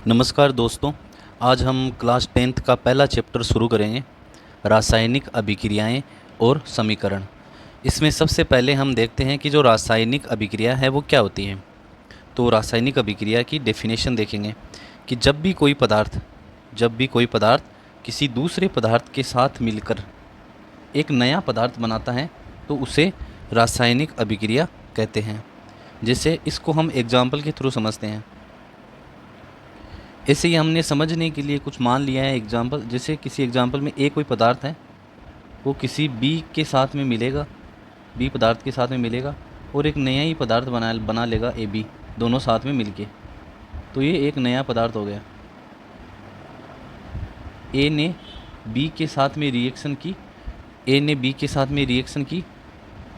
नमस्कार दोस्तों, आज हम क्लास 10th का पहला चैप्टर शुरू करेंगे, रासायनिक अभिक्रियाएं और समीकरण। इसमें सबसे पहले हम देखते हैं कि जो रासायनिक अभिक्रिया है वो क्या होती है। तो रासायनिक अभिक्रिया की डेफिनेशन देखेंगे कि जब भी कोई पदार्थ किसी दूसरे पदार्थ के साथ मिलकर एक नया पदार्थ बनाता है तो उसे रासायनिक अभिक्रिया कहते हैं। जैसे इसको हम एग्जाम्पल के थ्रू समझते हैं। ऐसे ही हमने समझने के लिए कुछ मान लिया है एग्जाम्पल। जैसे किसी एग्जाम्पल में ए कोई पदार्थ है, वो किसी बी के साथ में मिलेगा, बी पदार्थ के साथ में मिलेगा और एक नया ही पदार्थ बना लेगा ए बी, दोनों साथ में मिलके। तो ये एक नया पदार्थ हो गया। ए ने बी के साथ में रिएक्शन की, ए ने बी के साथ में रिएक्शन की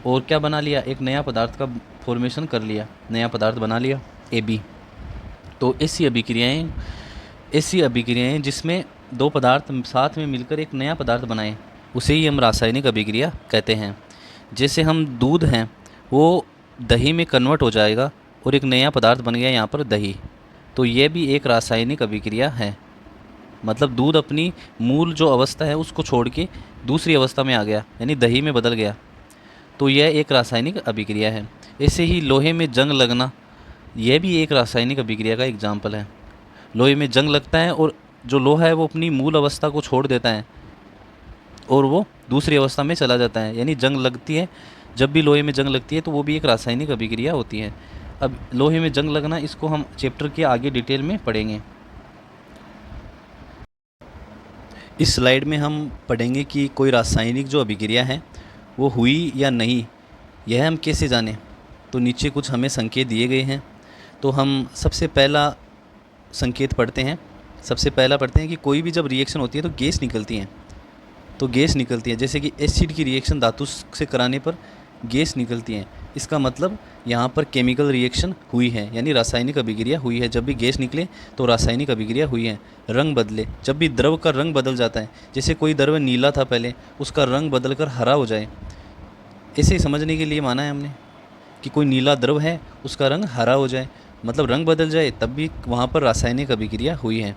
और क्या बना लिया, एक नया पदार्थ का फॉर्मेशन कर लिया, नया पदार्थ बना लिया ए बी। तो ऐसी अभिक्रियाएं जिसमें दो पदार्थ साथ में मिलकर एक नया पदार्थ बनाएं, उसे ही हम रासायनिक अभिक्रिया कहते हैं। जैसे हम दूध हैं वो दही में कन्वर्ट हो जाएगा और एक नया पदार्थ बन गया यहाँ पर दही, तो ये भी एक रासायनिक अभिक्रिया है। मतलब दूध अपनी मूल जो अवस्था है उसको छोड़ के दूसरी अवस्था में आ गया, यानी दही में बदल गया, तो यह एक रासायनिक अभिक्रिया है। ऐसे ही लोहे में जंग लगना, यह भी एक रासायनिक अभिक्रिया का एग्जाम्पल है। लोहे में जंग लगता है और जो लोहा है वो अपनी मूल अवस्था को छोड़ देता है और वो दूसरी अवस्था में चला जाता है, यानी जंग लगती है। जब भी लोहे में जंग लगती है तो वो भी एक रासायनिक अभिक्रिया होती है। अब लोहे में जंग लगना, इसको हम चैप्टर के आगे डिटेल में पढ़ेंगे। इस स्लाइड में हम पढ़ेंगे कि कोई रासायनिक जो अभिक्रिया है वो हुई या नहीं, यह हम कैसे जानें। तो नीचे कुछ हमें संकेत दिए गए हैं, तो हम सबसे पहला संकेत पढ़ते हैं। सबसे पहला पढ़ते हैं कि कोई भी जब रिएक्शन होती है तो गैस निकलती है। जैसे कि एसिड की रिएक्शन धातु से कराने पर गैस निकलती है, इसका मतलब यहाँ पर केमिकल रिएक्शन हुई है, यानी रासायनिक अभिक्रिया हुई है। जब भी गैस निकले तो रासायनिक अभिक्रिया हुई है। रंग बदले, जब भी द्रव का रंग बदल जाता है, जैसे कोई द्रव नीला था पहले, उसका रंग बदल कर हरा हो जाए, ऐसे ही समझने के लिए माना है हमने कि कोई नीला द्रव है उसका रंग हरा हो जाए, मतलब रंग बदल जाए, तब भी वहाँ पर रासायनिक अभिक्रिया हुई है।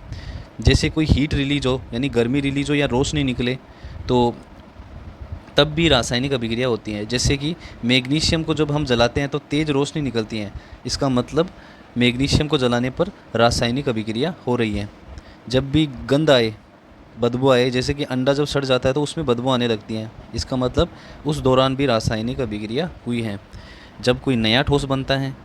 जैसे कोई हीट रिलीज हो, यानी गर्मी रिलीज हो या रोशनी निकले, तो तब भी रासायनिक अभिक्रिया होती है। जैसे कि मैग्नीशियम को जब हम जलाते हैं तो तेज़ रोशनी निकलती है, इसका मतलब मैग्नीशियम को जलाने पर रासायनिक अभिक्रिया हो रही है। जब भी गंध आए, बदबू आए, जैसे कि अंडा जब सड़ जाता है तो उसमें बदबू आने लगती है, इसका मतलब उस दौरान भी रासायनिक अभिक्रिया हुई है। जब कोई नया ठोस बनता है,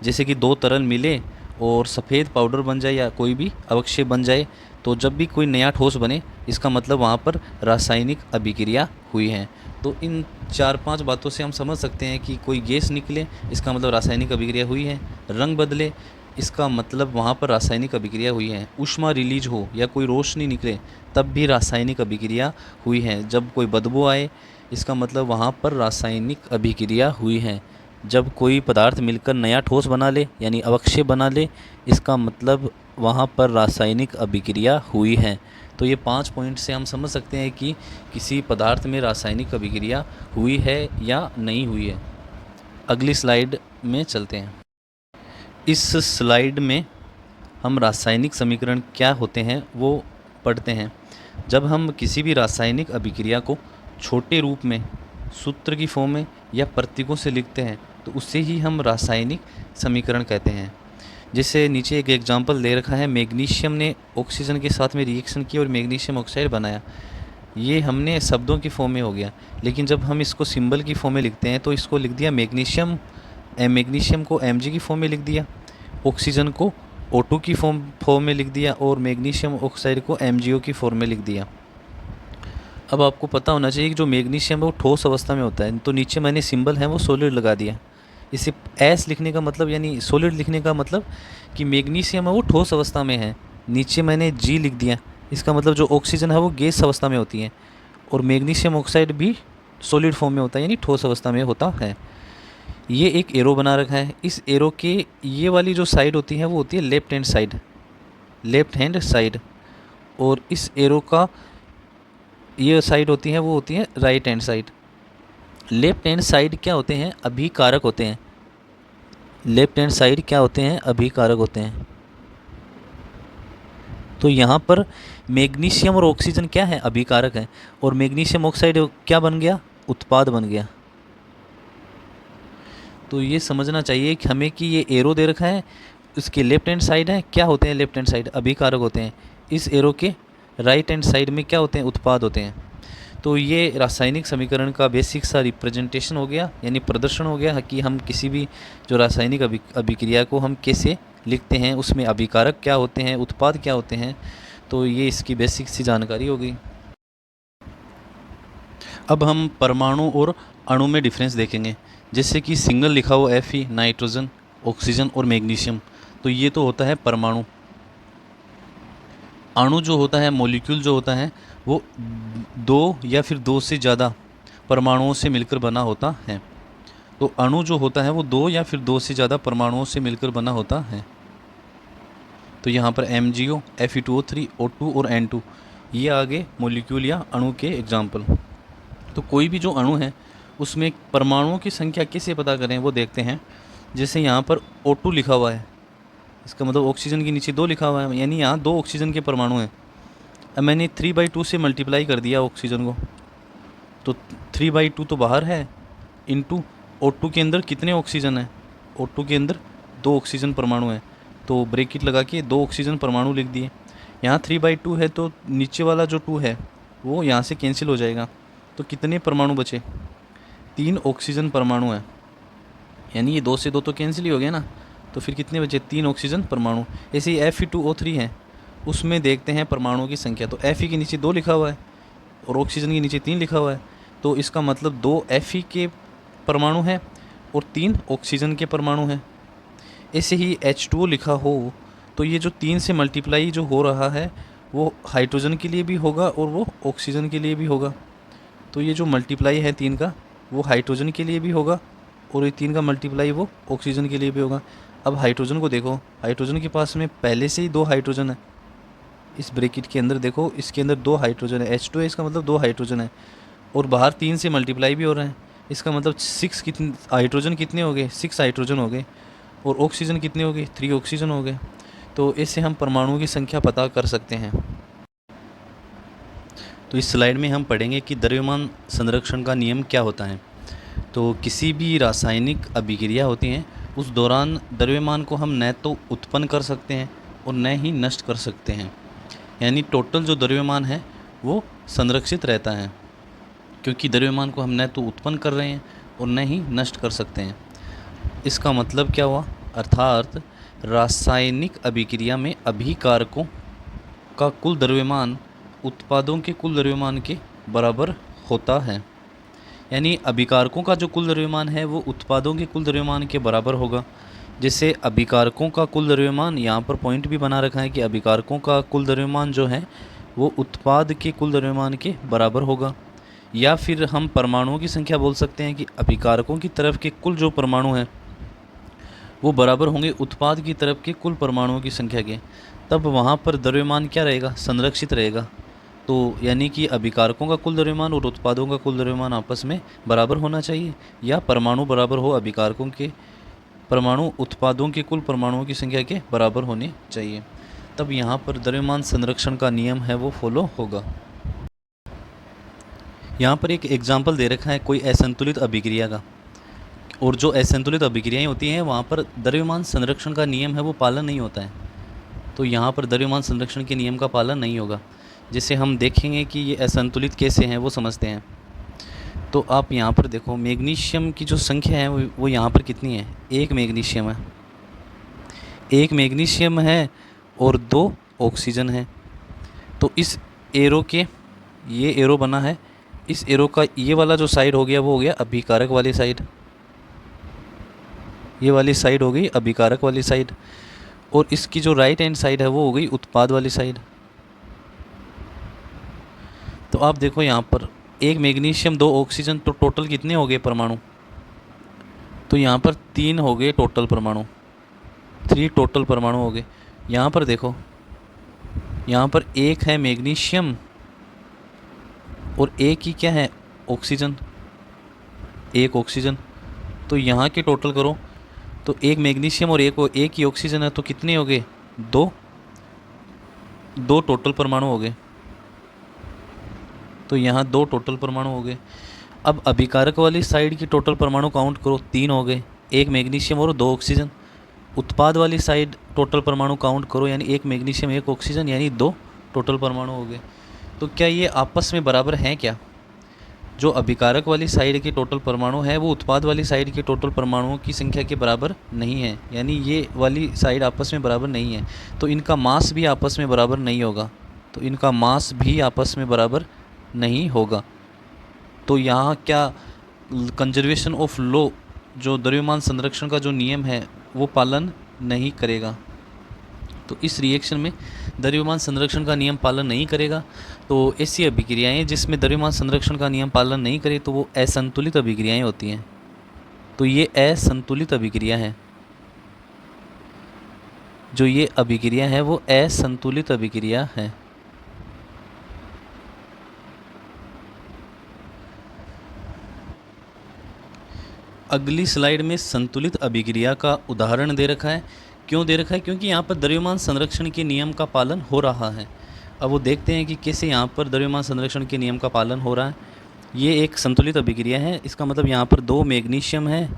जैसे कि दो तरल मिले और सफ़ेद पाउडर बन जाए या कोई भी अवक्षय बन जाए, तो जब भी कोई नया ठोस बने, इसका मतलब वहाँ पर रासायनिक अभिक्रिया हुई है। तो इन 4-5 बातों से हम समझ सकते हैं कि कोई गैस निकले, इसका मतलब रासायनिक अभिक्रिया हुई है। रंग बदले, इसका मतलब वहाँ पर रासायनिक अभिक्रिया हुई है। ऊष्मा रिलीज हो या कोई रोशनी निकले, तब भी रासायनिक अभिक्रिया हुई है। जब कोई बदबू आए, इसका मतलब वहाँ पर रासायनिक अभिक्रिया हुई है। जब कोई पदार्थ मिलकर नया ठोस बना ले, यानी अवक्षय बना ले, इसका मतलब वहाँ पर रासायनिक अभिक्रिया हुई है। तो ये 5 पॉइंट से हम समझ सकते हैं कि किसी पदार्थ में रासायनिक अभिक्रिया हुई है या नहीं हुई है। अगली स्लाइड में चलते हैं। इस स्लाइड में हम रासायनिक समीकरण क्या होते हैं वो पढ़ते हैं। जब हम किसी भी रासायनिक अभिक्रिया को छोटे रूप में, सूत्र की फॉर्म में या प्रतीकों से लिखते हैं तो उससे ही हम रासायनिक समीकरण कहते हैं। जैसे नीचे एक एग्जांपल दे रखा है, मैग्नीशियम ने ऑक्सीजन के साथ में रिएक्शन की और मैग्नीशियम ऑक्साइड बनाया। ये हमने शब्दों की फॉर्म में हो गया, लेकिन जब हम इसको सिंबल की फॉर्म में लिखते हैं तो इसको लिख दिया मैग्नीशियम को Mg की फॉर्म में लिख दिया, ऑक्सीजन को O2 की फॉर्म में लिख दिया और मैग्नीशियम ऑक्साइड को MgO की फॉर्म में लिख दिया। अब आपको पता होना चाहिए कि जो मैग्नीशियम है वो ठोस अवस्था में होता है, तो नीचे मैंने सिंबल है वो सॉलिड लगा दिया। इसे एस लिखने का मतलब, यानी सॉलिड लिखने का मतलब कि मैग्नीशियम है वो ठोस अवस्था में है। नीचे मैंने जी लिख दिया, इसका मतलब जो ऑक्सीजन है वो गैस अवस्था में होती है और मैग्नीशियम ऑक्साइड भी सॉलिड फॉर्म में होता है, यानी ठोस अवस्था में होता है। ये एक एरो बना रखा है। इस एरो के ये वाली जो साइड होती है वो होती है लेफ्ट हैंड साइड, और इस एरो का ये साइड होती है वो होती है right hand side. Left hand side क्या होते हैं, अभिकारक होते हैं। लेफ्ट हैंड साइड क्या होते हैं, अभिकारक होते हैं। तो यहाँ पर मैग्नीशियम और ऑक्सीजन क्या है, अभिकारक है, और मैग्नीशियम ऑक्साइड क्या बन गया, उत्पाद बन गया। तो ये समझना चाहिए कि हमें कि ये एरो दे रखा है, इसके लेफ्ट हैंड साइड है, क्या होते हैं लेफ्ट हैंड साइड, अभिकारक होते हैं। इस एरो के राइट हैंड साइड में क्या होते हैं, उत्पाद होते हैं। तो ये रासायनिक समीकरण का बेसिक सा रिप्रेजेंटेशन हो गया, यानी प्रदर्शन हो गया कि हम किसी भी जो रासायनिक अभिक्रिया को हम कैसे लिखते हैं, उसमें अभिकारक क्या होते हैं, उत्पाद क्या होते हैं। तो ये इसकी बेसिक सी जानकारी हो गई। अब हम परमाणु और अणु में डिफरेंस देखेंगे, जैसे कि सिंगल लिखा हुआ Fe, नाइट्रोजन, ऑक्सीजन और मैग्नीशियम। तो ये तो होता है परमाणु। अणु जो होता है, मॉलिक्यूल जो होता है, वो दो या फिर दो से ज़्यादा परमाणुओं से मिलकर बना होता है। तो अणु जो होता है वो दो या फिर दो से ज़्यादा परमाणुओं से मिलकर बना होता है। तो यहाँ पर MgO, Fe2O3, O2 और N2 ये आगे मॉलिक्यूल या अणु के एग्जाम्पल। तो कोई भी जो अणु है उसमें परमाणुओं की संख्या कैसे पता करें वो देखते हैं। जैसे यहाँ पर O2 लिखा हुआ है, इसका मतलब ऑक्सीजन के नीचे 2 लिखा हुआ है, यानी यहाँ 2 ऑक्सीजन के परमाणु हैं। अब मैंने 3/2 से मल्टीप्लाई कर दिया ऑक्सीजन को, तो 3/2 तो बाहर है, इंटू O2 के अंदर कितने ऑक्सीजन हैं, O2 के अंदर 2 ऑक्सीजन परमाणु हैं। तो ब्रैकेट लगा के 2 ऑक्सीजन परमाणु लिख दिए। यहाँ 3/2 है तो नीचे वाला जो 2 है वो यहाँ से कैंसिल हो जाएगा। तो कितने परमाणु बचे, 3 ऑक्सीजन परमाणु हैं, यानी ये 2 से 2 तो कैंसिल ही हो गया ना। तो फिर कितने बचे, 3 ऑक्सीजन परमाणु। ऐसे ही Fe2O3 है, उसमें देखते हैं परमाणुओं की संख्या। तो Fe के नीचे 2 लिखा हुआ है और ऑक्सीजन के नीचे 3 लिखा हुआ है, तो इसका मतलब 2 Fe के परमाणु हैं और 3 ऑक्सीजन के परमाणु हैं। ऐसे ही H2O लिखा हो तो ये जो 3 से मल्टीप्लाई जो हो रहा है वो हाइड्रोजन के लिए भी होगा और वो ऑक्सीजन के लिए भी होगा। तो ये जो मल्टीप्लाई है 3 का वो हाइड्रोजन के लिए भी होगा और ये 3 का मल्टीप्लाई वो ऑक्सीजन के लिए भी होगा। अब हाइड्रोजन को देखो, हाइड्रोजन के पास में पहले से ही 2 हाइड्रोजन है। इस ब्रैकेट के अंदर देखो, इसके अंदर 2 हाइड्रोजन है, H2 है, इसका मतलब 2 हाइड्रोजन है, और बाहर 3 से मल्टीप्लाई भी हो रहे हैं। इसका मतलब 6 कितने हाइड्रोजन कितने हो गए, 6 हाइड्रोजन हो गए, और ऑक्सीजन कितने हो गए, 3 ऑक्सीजन हो गए। तो इससे हम परमाणुओं की संख्या पता कर सकते हैं। तो इस स्लाइड में हम पढ़ेंगे कि द्रव्यमान संरक्षण का नियम क्या होता है। तो किसी भी रासायनिक अभिक्रिया होती है उस दौरान द्रव्यमान को हम न तो उत्पन्न कर सकते हैं और न ही नष्ट कर सकते हैं, यानी टोटल जो द्रव्यमान है वो संरक्षित रहता है, क्योंकि द्रव्यमान को हम न तो उत्पन्न कर रहे हैं और न ही नष्ट कर सकते हैं। इसका मतलब क्या हुआ, अर्थात रासायनिक अभिक्रिया में अभिकारकों का कुल द्रव्यमान उत्पादों के कुल द्रव्यमान के बराबर होता है, यानी अभिकारकों का जो कुल द्रव्यमान है वो उत्पादों के कुल द्रव्यमान के बराबर होगा। जैसे अभिकारकों का कुल द्रव्यमान, यहाँ पर पॉइंट भी बना रखा है कि अभिकारकों का कुल द्रव्यमान जो है वो उत्पाद के कुल द्रव्यमान के बराबर होगा। या फिर हम परमाणुओं की संख्या बोल सकते हैं कि अभिकारकों की तरफ के कुल जो परमाणु हैं वो बराबर होंगे उत्पाद की तरफ के कुल परमाणुओं की संख्या के। तब वहाँ पर द्रव्यमान क्या रहेगा, संरक्षित रहेगा। तो यानी कि अभिकारकों का कुल द्रव्यमान और उत्पादों का कुल द्रव्यमान आपस में बराबर होना चाहिए, या परमाणु बराबर हो अभिकारकों के परमाणु उत्पादों के कुल परमाणुओं की संख्या के बराबर होने चाहिए। तब यहाँ पर द्रव्यमान संरक्षण का नियम है वो फॉलो होगा। यहाँ पर एक एग्जाम्पल दे रखा है कोई असंतुलित अभिक्रिया का, और जो असंतुलित अभिक्रियाएँ होती हैं वहाँ पर द्रव्यमान संरक्षण का नियम है वो पालन नहीं होता है। तो यहाँ पर द्रव्यमान संरक्षण के नियम का पालन नहीं होगा। जैसे हम देखेंगे कि ये असंतुलित कैसे हैं वो समझते हैं। तो आप यहाँ पर देखो, मैग्नीशियम की जो संख्या है वो यहाँ पर कितनी है, 1 मैग्नीशियम है, 1 मैग्नीशियम है और 2 ऑक्सीजन है। तो इस एरो के, ये एरो बना है, इस एरो का ये वाला जो साइड हो गया वो हो गया अभिकारक वाली साइड, ये वाली साइड हो गई अभिकारक वाली साइड, और इसकी जो राइट हैंड साइड है वो हो गई उत्पाद वाली साइड। तो आप देखो यहाँ पर 1 मैग्नीशियम 2 ऑक्सीजन, तो टोटल कितने हो गए परमाणु, तो यहाँ पर 3 हो गए टोटल परमाणु, 3 टोटल परमाणु हो गए। यहाँ पर देखो, यहाँ पर 1 है मैग्नीशियम और 1 ही क्या है ऑक्सीजन, 1 ऑक्सीजन। तो यहाँ के टोटल करो तो 1 मैग्नीशियम और 1 ही ऑक्सीजन है, तो कितने हो गए, 2। दो टोटल परमाणु हो गए, तो यहाँ दो टोटल परमाणु हो गए। अब अभिकारक वाली साइड की टोटल परमाणु काउंट करो, तीन हो गए, एक मैग्नीशियम और दो ऑक्सीजन। उत्पाद वाली साइड टोटल परमाणु काउंट करो, यानी एक मैग्नीशियम एक ऑक्सीजन, यानी दो टोटल परमाणु हो गए। तो क्या ये आपस में बराबर हैं क्या? जो अभिकारक वाली साइड के टोटल परमाणु है वो उत्पाद वाली साइड के टोटल परमाणुओं की संख्या के बराबर नहीं है, यानी ये वाली साइड आपस में बराबर नहीं है। तो इनका मास भी आपस में बराबर नहीं होगा, तो इनका मास भी आपस में बराबर नहीं होगा। तो यहाँ क्या कंजर्वेशन ऑफ लॉ, जो द्रव्यमान संरक्षण का जो नियम है वो पालन नहीं करेगा। तो इस रिएक्शन में द्रव्यमान संरक्षण का नियम पालन नहीं करेगा। तो ऐसी अभिक्रियाएं जिसमें द्रव्यमान संरक्षण का नियम पालन नहीं करे तो वो असंतुलित अभिक्रियाएं होती हैं। तो ये असंतुलित अभिक्रिया है, जो ये अभिक्रिया है वो असंतुलित अभिक्रिया है। अगली स्लाइड में संतुलित अभिक्रिया का उदाहरण दे रखा है। क्यों दे रखा है? क्योंकि यहाँ पर द्रव्यमान संरक्षण के नियम का पालन हो रहा है। अब वो देखते हैं कि कैसे यहाँ पर द्रव्यमान संरक्षण के नियम का पालन हो रहा है। ये एक संतुलित अभिक्रिया है, इसका मतलब यहाँ पर दो मैग्नीशियम है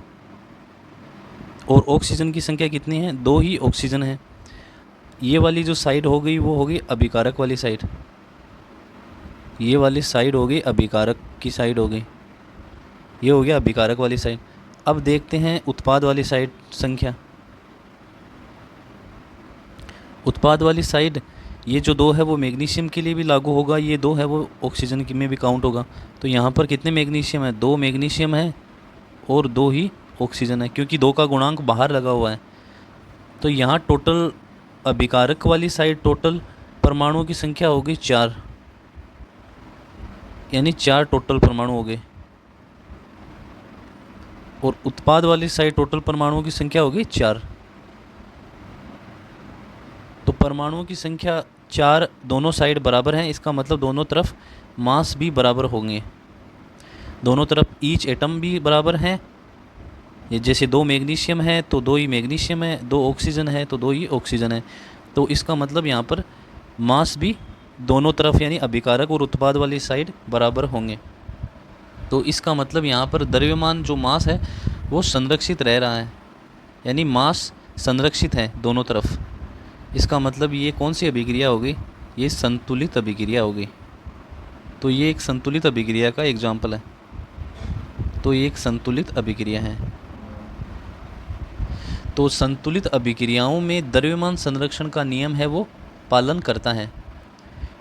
और ऑक्सीजन की संख्या कितनी है? दो ही ऑक्सीजन है। ये वाली जो साइड हो गई वो हो गई अभिकारक वाली साइड, ये वाली साइड हो गई अभिकारक की साइड हो गई, ये हो गया अभिकारक वाली साइड। अब देखते हैं उत्पाद वाली साइड संख्या। उत्पाद वाली साइड ये जो दो है वो मैग्नीशियम के लिए भी लागू होगा, ये दो है वो ऑक्सीजन में भी काउंट होगा। तो यहाँ पर कितने मैग्नीशियम है? दो मैग्नीशियम है और दो ही ऑक्सीजन है, क्योंकि दो का गुणांक बाहर लगा हुआ है। तो यहाँ टोटल अभिकारक वाली साइड टोटल परमाणुओं की संख्या हो गई 4, यानी 4 टोटल परमाणु हो गए। और उत्पाद वाली साइड टोटल परमाणुओं की संख्या हो गई 4। तो परमाणुओं की संख्या 4 दोनों साइड बराबर हैं, इसका मतलब दोनों तरफ मास भी बराबर होंगे। दोनों तरफ ईच एटम भी बराबर हैं। ये जैसे दो मैग्नीशियम है तो दो ही मैग्नीशियम है, दो ऑक्सीजन है तो दो ही ऑक्सीजन है। तो इसका मतलब यहाँ पर मास भी दोनों तरफ यानी अभिकारक और उत्पाद वाली साइड बराबर होंगे। तो इसका मतलब यहाँ पर द्रव्यमान जो मास है वो संरक्षित रह रहा है, यानी मास संरक्षित है दोनों तरफ। इसका मतलब ये कौन सी अभिक्रिया होगी? ये संतुलित अभिक्रिया होगी। तो ये एक संतुलित अभिक्रिया का एग्जाम्पल है। तो ये एक संतुलित अभिक्रिया है। तो संतुलित अभिक्रियाओं में द्रव्यमान संरक्षण का नियम है वो पालन करता है,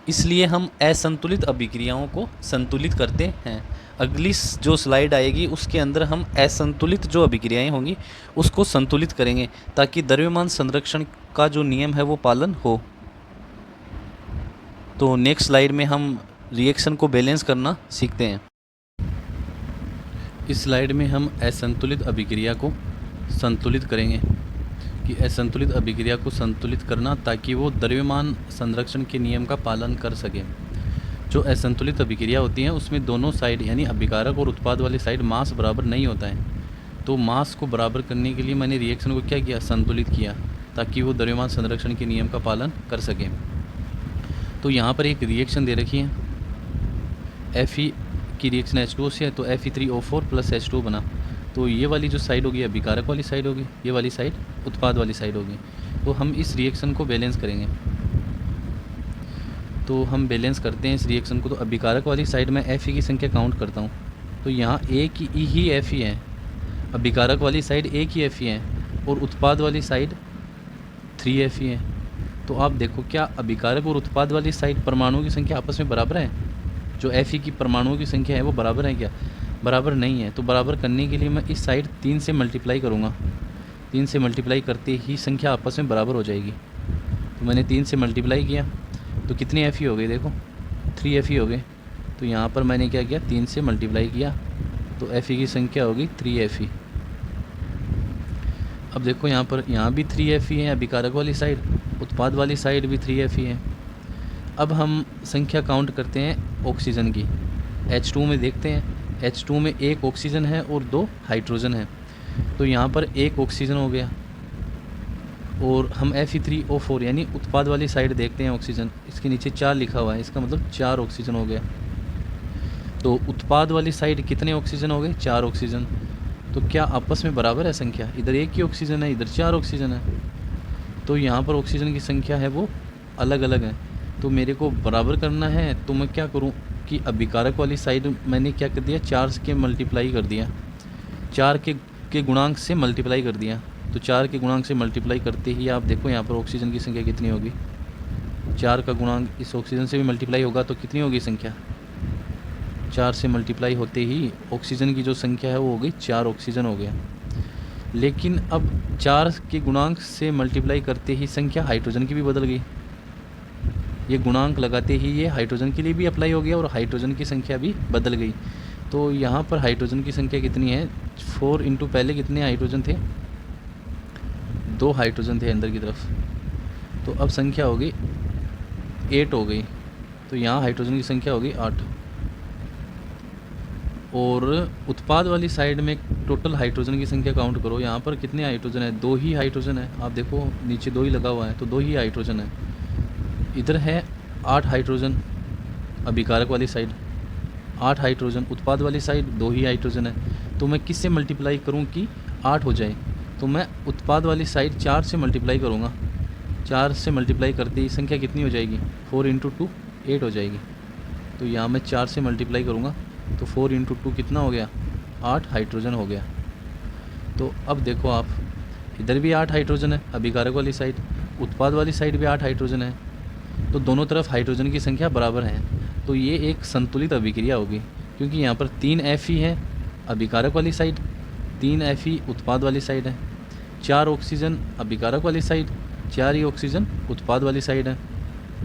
इसलिए हम असंतुलित अभिक्रियाओं को संतुलित करते हैं। अगली जो स्लाइड आएगी उसके अंदर हम असंतुलित जो अभिक्रियाएं होंगी उसको संतुलित करेंगे, ताकि द्रव्यमान संरक्षण का जो नियम है वो पालन हो। तो नेक्स्ट स्लाइड में हम रिएक्शन को बैलेंस करना सीखते हैं। इस स्लाइड में हम असंतुलित अभिक्रिया को संतुलित करेंगे, कि असंतुलित अभिक्रिया को संतुलित करना ताकि वो द्रव्यमान संरक्षण के नियम का पालन कर सके। जो असंतुलित अभिक्रिया होती हैं उसमें दोनों साइड यानी अभिकारक और उत्पाद वाली साइड मास बराबर नहीं होता है। तो मास को बराबर करने के लिए मैंने रिएक्शन को क्या किया? संतुलित किया, ताकि वो द्रव्यमान संरक्षण के नियम का पालन कर सके। तो यहाँ पर एक रिएक्शन दे रखी है, Fe की रिएक्शन H2O से है, तो Fe3O4 + H2O बना। तो ये वाली जो साइड होगी अभिकारक वाली साइड होगी, ये वाली साइड उत्पाद वाली साइड होगी। तो हम इस रिएक्शन को बैलेंस करेंगे। तो हम बैलेंस करते हैं इस रिएक्शन को। तो अभिकारक वाली साइड में Fe की संख्या काउंट करता हूँ, तो यहाँ एक ही Fe है। अभिकारक वाली साइड एक ही Fe है और उत्पाद वाली साइड 3 Fe है। तो आप देखो क्या अभिकारक और उत्पाद वाली साइड परमाणुओं की संख्या आपस में बराबर है? जो Fe की परमाणुओं की संख्या है वो बराबर है क्या? बराबर नहीं है। तो बराबर करने के लिए मैं इस साइड 3 से मल्टीप्लाई करूँगा। 3 से मल्टीप्लाई करते ही संख्या आपस में बराबर हो जाएगी। तो मैंने 3 से मल्टीप्लाई किया तो कितने Fe हो गए? देखो 3 Fe हो गए। तो यहाँ पर मैंने क्या किया? 3 से मल्टीप्लाई किया तो Fe की संख्या होगी 3 Fe। अब देखो यहाँ भी 3 Fe है अभिकारक वाली साइड, उत्पाद वाली साइड भी 3 Fe है। अब हम संख्या काउंट करते हैं ऑक्सीजन की। H2 में देखते हैं, H2 में एक ऑक्सीजन है और 2 हाइड्रोजन है। तो यहाँ पर एक ऑक्सीजन हो गया और हम Fe3O4 यानी उत्पाद वाली साइड देखते हैं ऑक्सीजन, इसके नीचे 4 लिखा हुआ है, इसका मतलब 4 ऑक्सीजन हो गया। तो उत्पाद वाली साइड कितने ऑक्सीजन हो गए? 4 ऑक्सीजन। तो क्या आपस में बराबर है संख्या? इधर एक ही ऑक्सीजन है, इधर 4 ऑक्सीजन है, तो यहाँ पर ऑक्सीजन की संख्या है वो अलग अलग है। तो मेरे को बराबर करना है, तो मैं क्या करूँ कि अभिकारक वाली साइड मैंने क्या कर दिया, 4 के मल्टीप्लाई कर दिया, 4 के गुणांक से मल्टीप्लाई कर दिया। तो 4 के गुणांक से मल्टीप्लाई करते ही आप देखो यहाँ पर ऑक्सीजन की संख्या कितनी होगी, 4 का गुणांक इस ऑक्सीजन से भी मल्टीप्लाई होगा तो कितनी होगी संख्या, 4 से मल्टीप्लाई होते ही ऑक्सीजन की जो संख्या है वो हो गई 4 ऑक्सीजन हो गया। लेकिन अब 4 के गुणांक से मल्टीप्लाई करते ही संख्या हाइड्रोजन की भी बदल गई। ये गुणांक लगाते ही ये हाइड्रोजन के लिए भी अप्लाई हो गया और हाइड्रोजन की संख्या भी बदल गई। तो यहाँ पर हाइड्रोजन की संख्या कितनी है, 4 इंटू पहले कितने हाइड्रोजन थे, 2 हाइड्रोजन थे अंदर की तरफ, तो अब संख्या हो गई 8 हो गई। तो यहाँ हाइड्रोजन की संख्या हो गई 8। और उत्पाद वाली साइड में टोटल हाइड्रोजन की संख्या काउंट करो, यहाँ पर कितने हाइड्रोजन है, 2 ही हाइड्रोजन है। आप देखो नीचे 2 ही लगा हुआ है, तो 2 ही हाइड्रोजन है। इधर है 8 हाइड्रोजन अभिकारक वाली साइड, 8 हाइड्रोजन, उत्पाद वाली साइड 2 ही हाइड्रोजन है। तो मैं किससे मल्टीप्लाई करूँ कि 8 हो जाए, तो मैं उत्पाद वाली साइड 4 से मल्टीप्लाई करूँगा। 4 से मल्टीप्लाई करते ही संख्या कितनी हो जाएगी, 4 इंटू 2 8 हो जाएगी। तो यहाँ मैं 4 से मल्टीप्लाई करूँगा तो 4 इंटू 2 कितना हो गया, 8 हाइड्रोजन हो गया। तो अब देखो आप, इधर भी 8 हाइड्रोजन है अभिकारक वाली साइड, उत्पाद वाली साइड भी 8 हाइड्रोजन है, तो दोनों तरफ हाइड्रोजन की संख्या बराबर है। तो ये एक संतुलित अभिक्रिया होगी, क्योंकि यहाँ पर 3 Fe है अभिकारक वाली साइड, 3 Fe उत्पाद वाली साइड है, 4 ऑक्सीजन अभिकारक वाली साइड, 4 ही ऑक्सीजन उत्पाद वाली साइड है,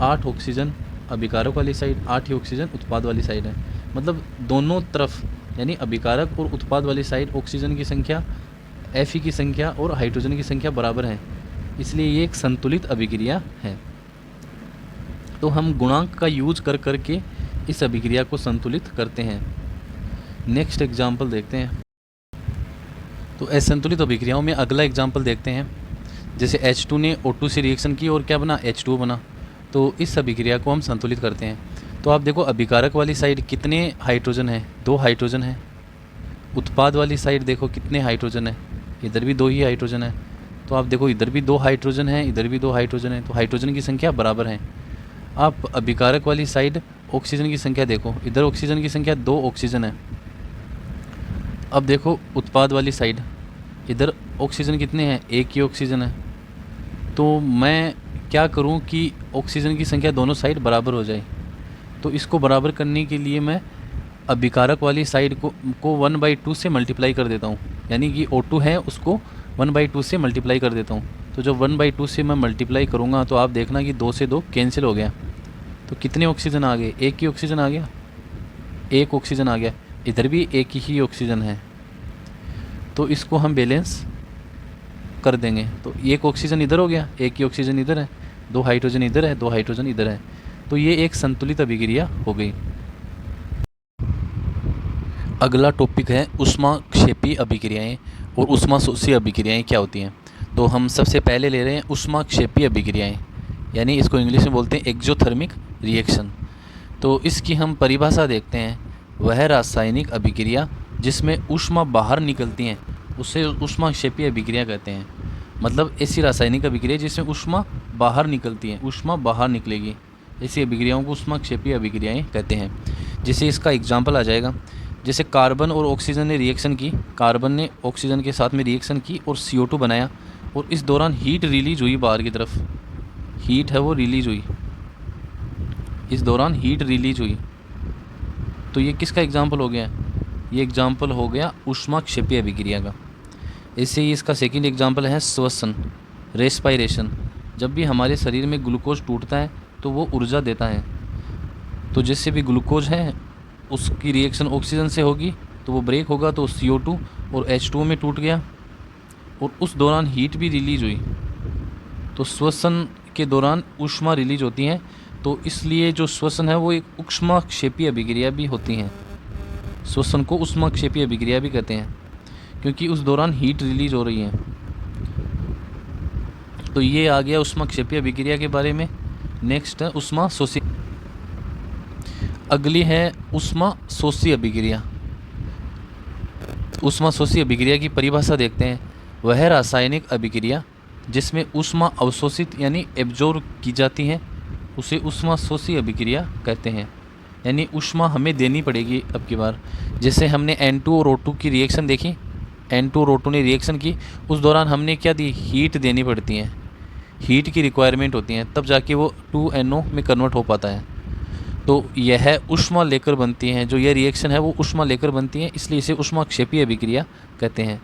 8 ऑक्सीजन अभिकारक वाली साइड, 8 ही ऑक्सीजन उत्पाद वाली साइड है। मतलब दोनों तरफ यानी अभिकारक और उत्पाद वाली साइड ऑक्सीजन की संख्या, Fe की संख्या और हाइड्रोजन की संख्या बराबर है, इसलिए ये एक संतुलित अभिक्रिया है। तो हम गुणांक का यूज कर करके इस अभिक्रिया को संतुलित करते हैं। नेक्स्ट एग्जाम्पल देखते हैं। तो असंतुलित अभिक्रियाओं में अगला एग्जाम्पल देखते हैं। जैसे H2 ने O2 से रिएक्शन की और क्या बना, H2 बना। तो इस अभिक्रिया को हम संतुलित करते हैं। तो आप देखो अभिकारक वाली साइड कितने हाइड्रोजन है, 2 हाइड्रोजन है। उत्पाद वाली साइड देखो कितने हाइड्रोजन है, इधर भी 2 ही हाइड्रोजन है। तो आप देखो इधर भी 2 हाइड्रोजन है, इधर भी 2 हाइड्रोजन है, तो हाइड्रोजन की संख्या बराबर है। आप अभिकारक वाली साइड ऑक्सीजन की संख्या देखो, इधर ऑक्सीजन की संख्या 2 ऑक्सीजन है। अब देखो उत्पाद वाली साइड, इधर ऑक्सीजन कितने हैं, 1 ही ऑक्सीजन है। तो मैं क्या करूं कि ऑक्सीजन की संख्या दोनों साइड बराबर हो जाए। तो इसको बराबर करने के लिए मैं अभिकारक वाली साइड को 1/2 से मल्टीप्लाई कर देता हूँ, यानी कि O2 है उसको 1/2 से मल्टीप्लाई कर देता हूँ। तो जब 1/2 से मैं मल्टीप्लाई करूँगा तो आप देखना कि 2 से 2 कैंसिल हो गया। तो कितने ऑक्सीजन आ गए, 1 ही ऑक्सीजन आ गया, 1 ऑक्सीजन आ गया। इधर भी 1 ही ऑक्सीजन है, तो इसको हम बैलेंस कर देंगे। तो 1 ऑक्सीजन इधर हो गया, 1 ही ऑक्सीजन इधर है, 2 हाइड्रोजन इधर है, 2 हाइड्रोजन इधर है। तो ये एक संतुलित अभिक्रिया हो गई। अगला टॉपिक है ऊष्माक्षेपी अभिक्रियाएं और ऊष्माशोषी अभिक्रियाएं क्या होती हैं। तो हम सबसे पहले ले रहे हैं ऊष्माक्षेपी अभिक्रियाएं, यानी इसको इंग्लिश में बोलते हैं एक्सोथर्मिक रिएक्शन। तो इसकी हम परिभाषा देखते हैं, वह रासायनिक अभिक्रिया जिसमें ऊष्मा बाहर निकलती हैं उसे ऊष्माक्षेपी अभिक्रिया कहते हैं। मतलब ऐसी रासायनिक अभिक्रिया जिसमें ऊष्मा बाहर निकलती है, ऊष्मा बाहर निकलेगी, ऐसी अभिक्रियाओं को ऊष्माक्षेपी अभिक्रियाएं कहते हैं। जैसे इसका एग्जाम्पल आ जाएगा, जैसे कार्बन और ऑक्सीजन ने रिएक्शन की, कार्बन ने ऑक्सीजन के साथ में रिएक्शन की और CO2 बनाया, और इस दौरान हीट रिलीज हुई बाहर की तरफ, हीट है वो रिलीज हुई, इस दौरान हीट रिलीज हुई। तो ये किसका एग्जाम्पल हो गया, ये एग्जाम्पल हो गया ऊष्माक्षेपी अभिक्रिया का। ऐसे ही इसका सेकंड एग्जाम्पल है श्वसन, रेस्पायरेशन। जब भी हमारे शरीर में ग्लूकोज टूटता है तो वो ऊर्जा देता है। तो जिससे भी ग्लूकोज है उसकी रिएक्शन ऑक्सीजन से होगी तो वो ब्रेक होगा, तो CO2 और H2 में टूट गया और उस दौरान हीट भी रिलीज हुई। तो श्वसन के दौरान ऊष्मा रिलीज होती है, तो इसलिए जो श्वसन है वो एक ऊष्माक्षेपी अभिक्रिया भी होती है। श्वसन को ऊष्माक्षेपी अभिक्रिया भी कहते हैं, क्योंकि उस दौरान हीट रिलीज हो रही है। तो ये आ गया ऊष्माक्षेपीय अभिक्रिया के बारे में। नेक्स्ट है ऊष्मा शोषी, अगली है ऊष्मा शोषी अभिक्रिया। ऊष्मा शोषी अभिक्रिया की परिभाषा देखते हैं। वह रासायनिक अभिक्रिया जिसमें ऊष्मा अवशोषित यानी एब्जॉर्ब की जाती है उसे ऊष्मा शोषी अभिक्रिया कहते हैं। यानी ऊष्मा हमें देनी पड़ेगी अब की बार। जैसे हमने N2 और O2 की रिएक्शन देखी, N2 और O2 ने रिएक्शन की, उस दौरान हमने क्या दी, हीट देनी पड़ती है, हीट की रिक्वायरमेंट होती है, तब जाके वो 2NO में कन्वर्ट हो पाता है। तो यह ऊष्मा लेकर बनती हैं, जो यह रिएक्शन है वो ऊष्मा लेकर बनती है, इसलिए इसे ऊष्माक्षेपीय अभिक्रिया कहते हैं।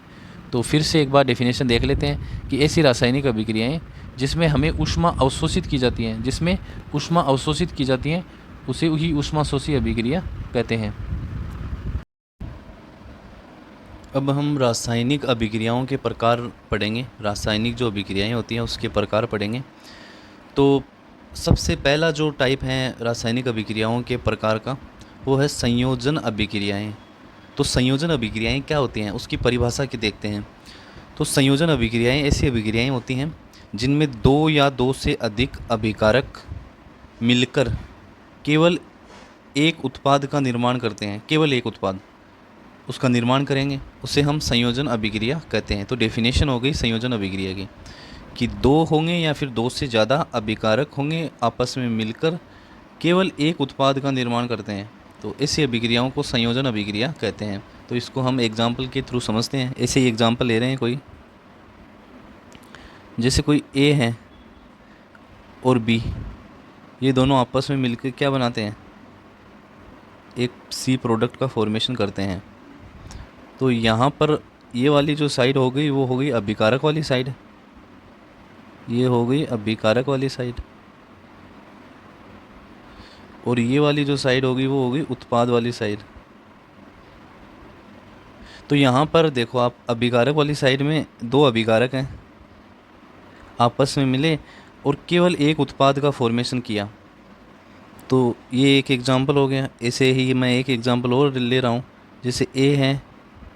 तो फिर से एक बार डेफिनेशन देख लेते हैं कि ऐसी रासायनिक अभिक्रियाएं जिसमें हमें ऊष्मा अवशोषित की जाती हैं, जिसमें ऊष्मा अवशोषित की जाती हैं उसे ही ऊष्मा शोषी अभिक्रिया कहते हैं। अब हम रासायनिक अभिक्रियाओं के प्रकार पढ़ेंगे। रासायनिक जो अभिक्रियाएं होती हैं उसके प्रकार पढ़ेंगे। तो सबसे पहला जो टाइप है रासायनिक अभिक्रियाओं के प्रकार का वो है संयोजन अभिक्रियाएं। तो संयोजन अभिक्रियाएं क्या होती हैं उसकी परिभाषा की देखते हैं। तो संयोजन अभिक्रियाएं ऐसी अभिक्रियाएं होती हैं जिनमें दो या दो से अधिक अभिकारक मिलकर केवल एक उत्पाद का निर्माण करते हैं। केवल एक उत्पाद उसका निर्माण करेंगे, उसे हम संयोजन अभिक्रिया कहते हैं। तो डेफिनेशन हो गई संयोजन अभिक्रिया की कि दो होंगे या फिर दो से ज़्यादा अभिकारक होंगे आपस में मिलकर केवल एक उत्पाद का निर्माण करते हैं। तो ऐसी अभिक्रियाओं को संयोजन अभिक्रिया कहते हैं। तो इसको हम एग्जाम्पल के थ्रू समझते हैं। ऐसे ही एग्जाम्पल ले रहे हैं कोई, जैसे कोई A है और B, ये दोनों आपस में मिलकर क्या बनाते हैं, एक C प्रोडक्ट का फॉर्मेशन करते हैं। तो यहाँ पर ये वाली जो साइड हो गई वो हो गई अभिकारक वाली साइड, ये हो गई अभिकारक वाली साइड, और ये वाली जो साइड होगी वो होगी उत्पाद वाली साइड। तो यहाँ पर देखो आप, अभिकारक वाली साइड में दो अभिकारक हैं, आपस में मिले और केवल एक उत्पाद का फॉर्मेशन किया। तो ये एक एग्जांपल हो गया। ऐसे ही मैं एक एग्जांपल और ले रहा हूँ, जैसे A है,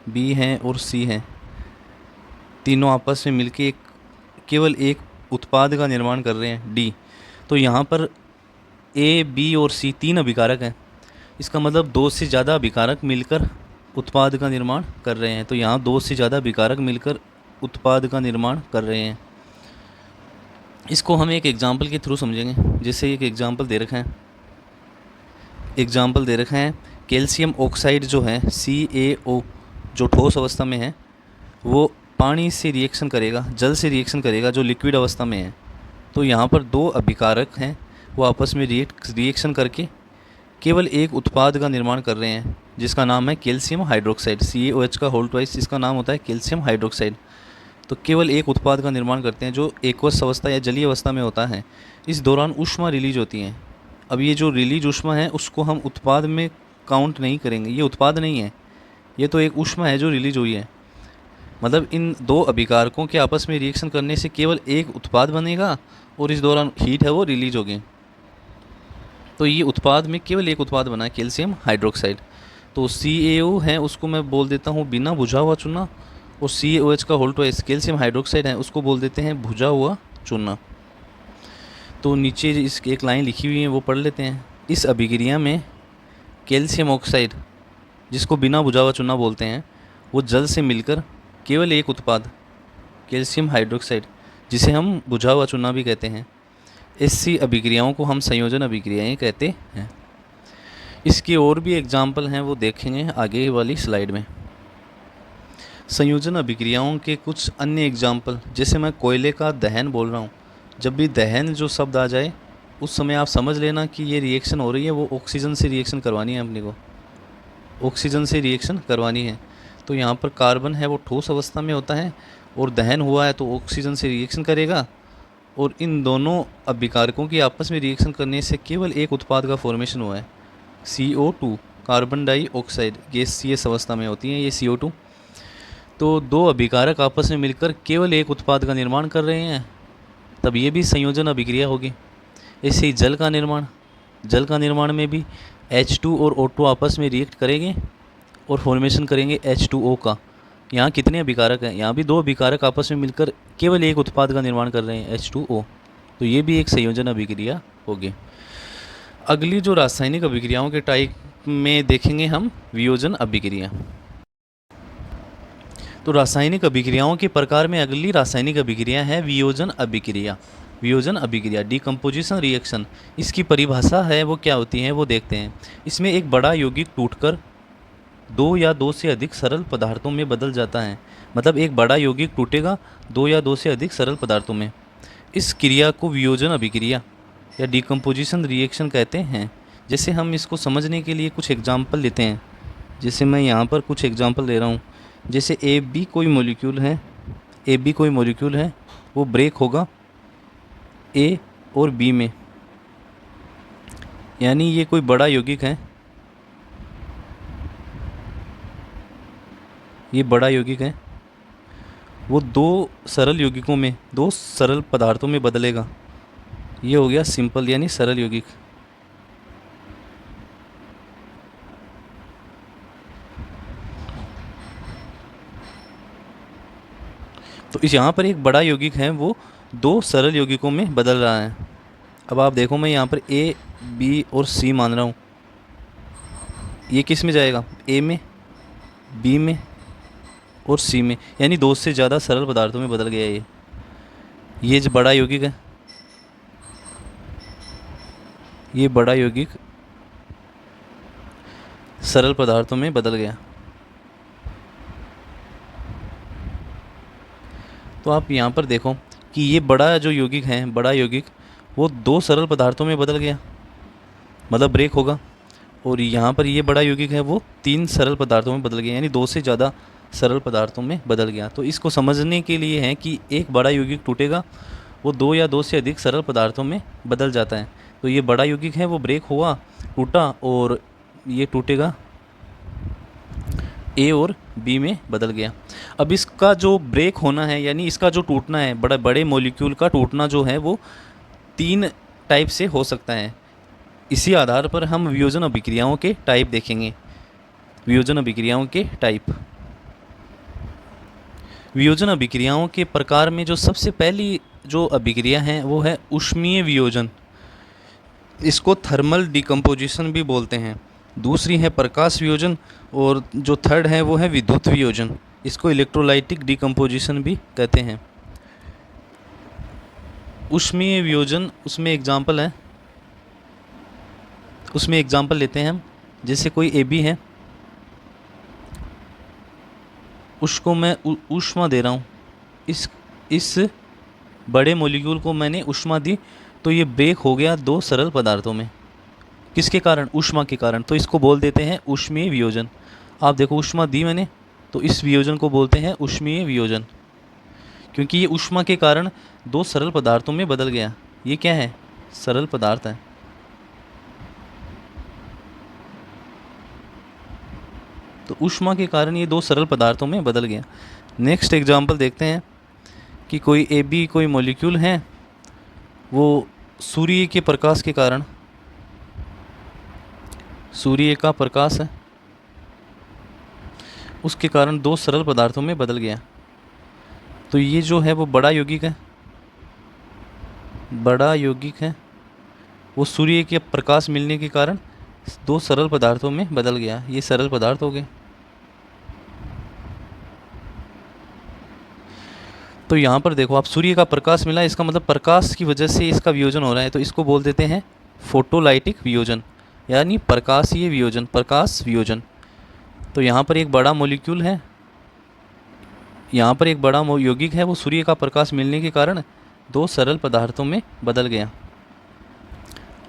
B है और C है, तीनों आपस में मिलके केवल एक उत्पाद का निर्माण कर रहे हैं D। तो यहाँ पर A, B और C तीन अभिकारक हैं, इसका मतलब दो से ज़्यादा अभिकारक मिलकर उत्पाद का निर्माण कर रहे हैं। तो यहाँ दो से ज़्यादा अभिकारक मिलकर उत्पाद का निर्माण कर रहे हैं। इसको हम एक एग्जांपल के थ्रू समझेंगे। जैसे एक एग्जांपल दे रखा है, कैल्शियम ऑक्साइड जो है CaO, जो ठोस अवस्था में है, वो पानी से रिएक्शन करेगा, जल से रिएक्शन करेगा जो लिक्विड अवस्था में है। तो यहाँ पर दो अभिकारक हैं, वो आपस में रिएक्शन करके केवल एक उत्पाद का निर्माण कर रहे हैं, जिसका नाम है कैल्शियम हाइड्रोक्साइड। CaOH का होल ट्वाइस इसका नाम होता है कैल्शियम हाइड्रोक्साइड। तो केवल एक उत्पाद का निर्माण करते हैं जो एक्वस अवस्था या जलीय अवस्था में होता है। इस दौरान ऊष्मा रिलीज होती है। अब ये जो रिलीज ऊष्मा है उसको हम उत्पाद में काउंट नहीं करेंगे, ये उत्पाद नहीं है, ये तो एक ऊष्मा है जो रिलीज हुई है। मतलब इन दो अभिकारकों के आपस में रिएक्शन करने से केवल एक उत्पाद बनेगा और इस दौरान हीट है वो रिलीज होगी। तो ये उत्पाद में केवल एक उत्पाद बना है, कैल्शियम हाइड्रोक्साइड। तो CaO है उसको मैं बोल देता हूँ बिना बुझा हुआ चूना, और CaOH का होल ट्वाइस कैल्शियम हाइड्रोक्साइड है उसको बोल देते हैं भुजा हुआ चूना। तो नीचे इसकी एक लाइन लिखी हुई है वो पढ़ लेते हैं। इस अभिक्रिया में कैल्शियम ऑक्साइड, जिसको बिना बुझा हुआ चूना बोलते हैं, वो जल से मिलकर केवल एक उत्पाद कैल्शियम हाइड्रोक्साइड, जिसे हम बुझा हुआ चूना भी कहते हैं, ऐसी अभिक्रियाओं को हम संयोजन अभिक्रियाएं कहते हैं। इसके और भी एग्जाम्पल हैं, वो देखेंगे आगे वाली स्लाइड में। संयोजन अभिक्रियाओं के कुछ अन्य एग्जाम्पल, जैसे मैं कोयले का दहन बोल रहा हूँ, जब भी दहन जो शब्द आ जाए उस समय आप समझ लेना कि ये रिएक्शन हो रही है, वो ऑक्सीजन से रिएक्शन करवानी है, अपने को ऑक्सीजन से रिएक्शन करवानी है। तो यहाँ पर कार्बन है वो ठोस अवस्था में होता है और दहन हुआ है तो ऑक्सीजन से रिएक्शन करेगा, और इन दोनों अभिकारकों की आपस में रिएक्शन करने से केवल एक उत्पाद का फॉर्मेशन हुआ है, CO2, कार्बन डाइऑक्साइड। गैसीय अवस्था में होती है ये CO2। तो दो अभिकारक आपस में मिलकर केवल एक उत्पाद का निर्माण कर रहे हैं, तब ये भी संयोजन अभिक्रिया होगी। ऐसे ही जल का निर्माण में भी H2 और O2 आपस में रिएक्ट करेंगे और फॉर्मेशन करेंगे H2O का, यहाँ कितने अभिकारक हैं? यहाँ भी 2 अभिकारक आपस में मिलकर केवल एक उत्पाद का निर्माण कर रहे हैं, H2O। तो ये भी एक संयोजन अभिक्रिया होगी। अगली जो रासायनिक अभिक्रियाओं के टाइप में देखेंगे हम वियोजन अभिक्रिया। तो रासायनिक अभिक्रियाओं के प्रकार में अगली रासायनिक अभिक्रिया है वियोजन अभिक्रिया। वियोजन अभिक्रिया, डिकम्पोजिशन रिएक्शन, इसकी परिभाषा है वो क्या होती है वो देखते हैं। इसमें एक बड़ा यौगिक टूटकर 2 या 2 से अधिक सरल पदार्थों में बदल जाता है। मतलब एक बड़ा यौगिक टूटेगा 2 या 2 से अधिक सरल पदार्थों में। इस क्रिया को वियोजन अभिक्रिया या डिकम्पोजिशन रिएक्शन कहते हैं। जैसे हम इसको समझने के लिए कुछ एग्जाम्पल लेते हैं। जैसे मैं यहाँ पर कुछ एग्जाम्पल ले रहा हूँ। जैसे AB कोई मॉलिक्यूल है, AB कोई मॉलिक्यूल है, वो ब्रेक होगा A और B में, यानी ये कोई बड़ा यौगिक है, ये बड़ा यौगिक है, वो 2 सरल यौगिकों में, 2 सरल पदार्थों में बदलेगा। ये हो गया सिंपल यानी सरल यौगिक। तो इस यहाँ पर एक बड़ा यौगिक है वो 2 सरल यौगिकों में बदल रहा है। अब आप देखो मैं यहाँ पर A, B और C मान रहा हूँ। ये किस में जाएगा? A में, B में और C में, यानी 2 से ज़्यादा सरल पदार्थों में बदल गया ये जो बड़ा यौगिक है, ये बड़ा यौगिक सरल पदार्थों में बदल गया। तो आप यहाँ पर देखो कि ये बड़ा जो यौगिक है, बड़ा यौगिक वो 2 सरल पदार्थों में बदल गया, मतलब ब्रेक होगा। और यहाँ पर ये बड़ा यौगिक है वो 3 सरल पदार्थों में बदल गया, यानी 2 से ज़्यादा सरल पदार्थों में बदल गया। तो इसको समझने के लिए है कि एक बड़ा यौगिक टूटेगा, वो 2 या 2 से अधिक सरल पदार्थों में बदल जाता है। तो ये बड़ा यौगिक है वो ब्रेक हुआ, टूटा, और ये टूटेगा A और B में बदल गया। अब इसका जो ब्रेक होना है, यानी इसका जो टूटना है, बड़े मॉलिक्यूल का टूटना जो है वो 3 टाइप से हो सकता है। इसी आधार पर हम वियोजन अभिक्रियाओं के टाइप देखेंगे। वियोजन अभिक्रियाओं के टाइप। वियोजन अभिक्रियाओं के प्रकार में जो सबसे पहली जो अभिक्रिया है वो है ऊष्मीय वियोजन। इसको थर्मल डिकम्पोजिशन भी बोलते हैं। दूसरी है प्रकाश वियोजन, और जो थर्ड है वो है विद्युत वियोजन। इसको इलेक्ट्रोलाइटिक डिकम्पोजिशन भी कहते हैं। ऊष्मीय वियोजन, उसमें एग्जाम्पल है, उसमें एग्जाम्पल लेते हैं हम। जैसे कोई AB है, उसको मैं ऊष्मा दे रहा हूँ, इस बड़े मॉलिक्यूल को मैंने ऊष्मा दी, तो ये ब्रेक हो गया 2 सरल पदार्थों में। किसके कारण? ऊष्मा के कारण। तो इसको बोल देते हैं ऊष्मीय वियोजन। आप देखो ऊष्मा दी मैंने, तो इस वियोजन को बोलते हैं ऊष्मीय वियोजन, क्योंकि ये ऊष्मा के कारण 2 सरल पदार्थों में बदल गया। ये क्या है? सरल पदार्थ है। तो ऊष्मा के कारण ये 2 सरल पदार्थों में बदल गया। नेक्स्ट एग्जाम्पल देखते हैं कि कोई AB कोई मॉलिक्यूल है, वो सूर्य के प्रकाश के कारण, सूर्य का प्रकाश है, उसके कारण 2 सरल पदार्थों में बदल गया। तो ये जो है वो बड़ा यौगिक है, बड़ा यौगिक है, वो सूर्य के प्रकाश मिलने के कारण 2 सरल पदार्थों में बदल गया। ये सरल पदार्थ हो गए। तो यहाँ पर देखो आप, सूर्य का प्रकाश मिला, इसका मतलब प्रकाश की वजह से इसका वियोजन हो रहा है। तो इसको बोल देते हैं फोटोलाइटिक वियोजन, यानी प्रकाशीय वियोजन, प्रकाश वियोजन। तो यहाँ पर एक बड़ा मॉलिक्यूल है, यहाँ पर एक बड़ा यौगिक है, वो सूर्य का प्रकाश मिलने के कारण 2 सरल पदार्थों में बदल गया।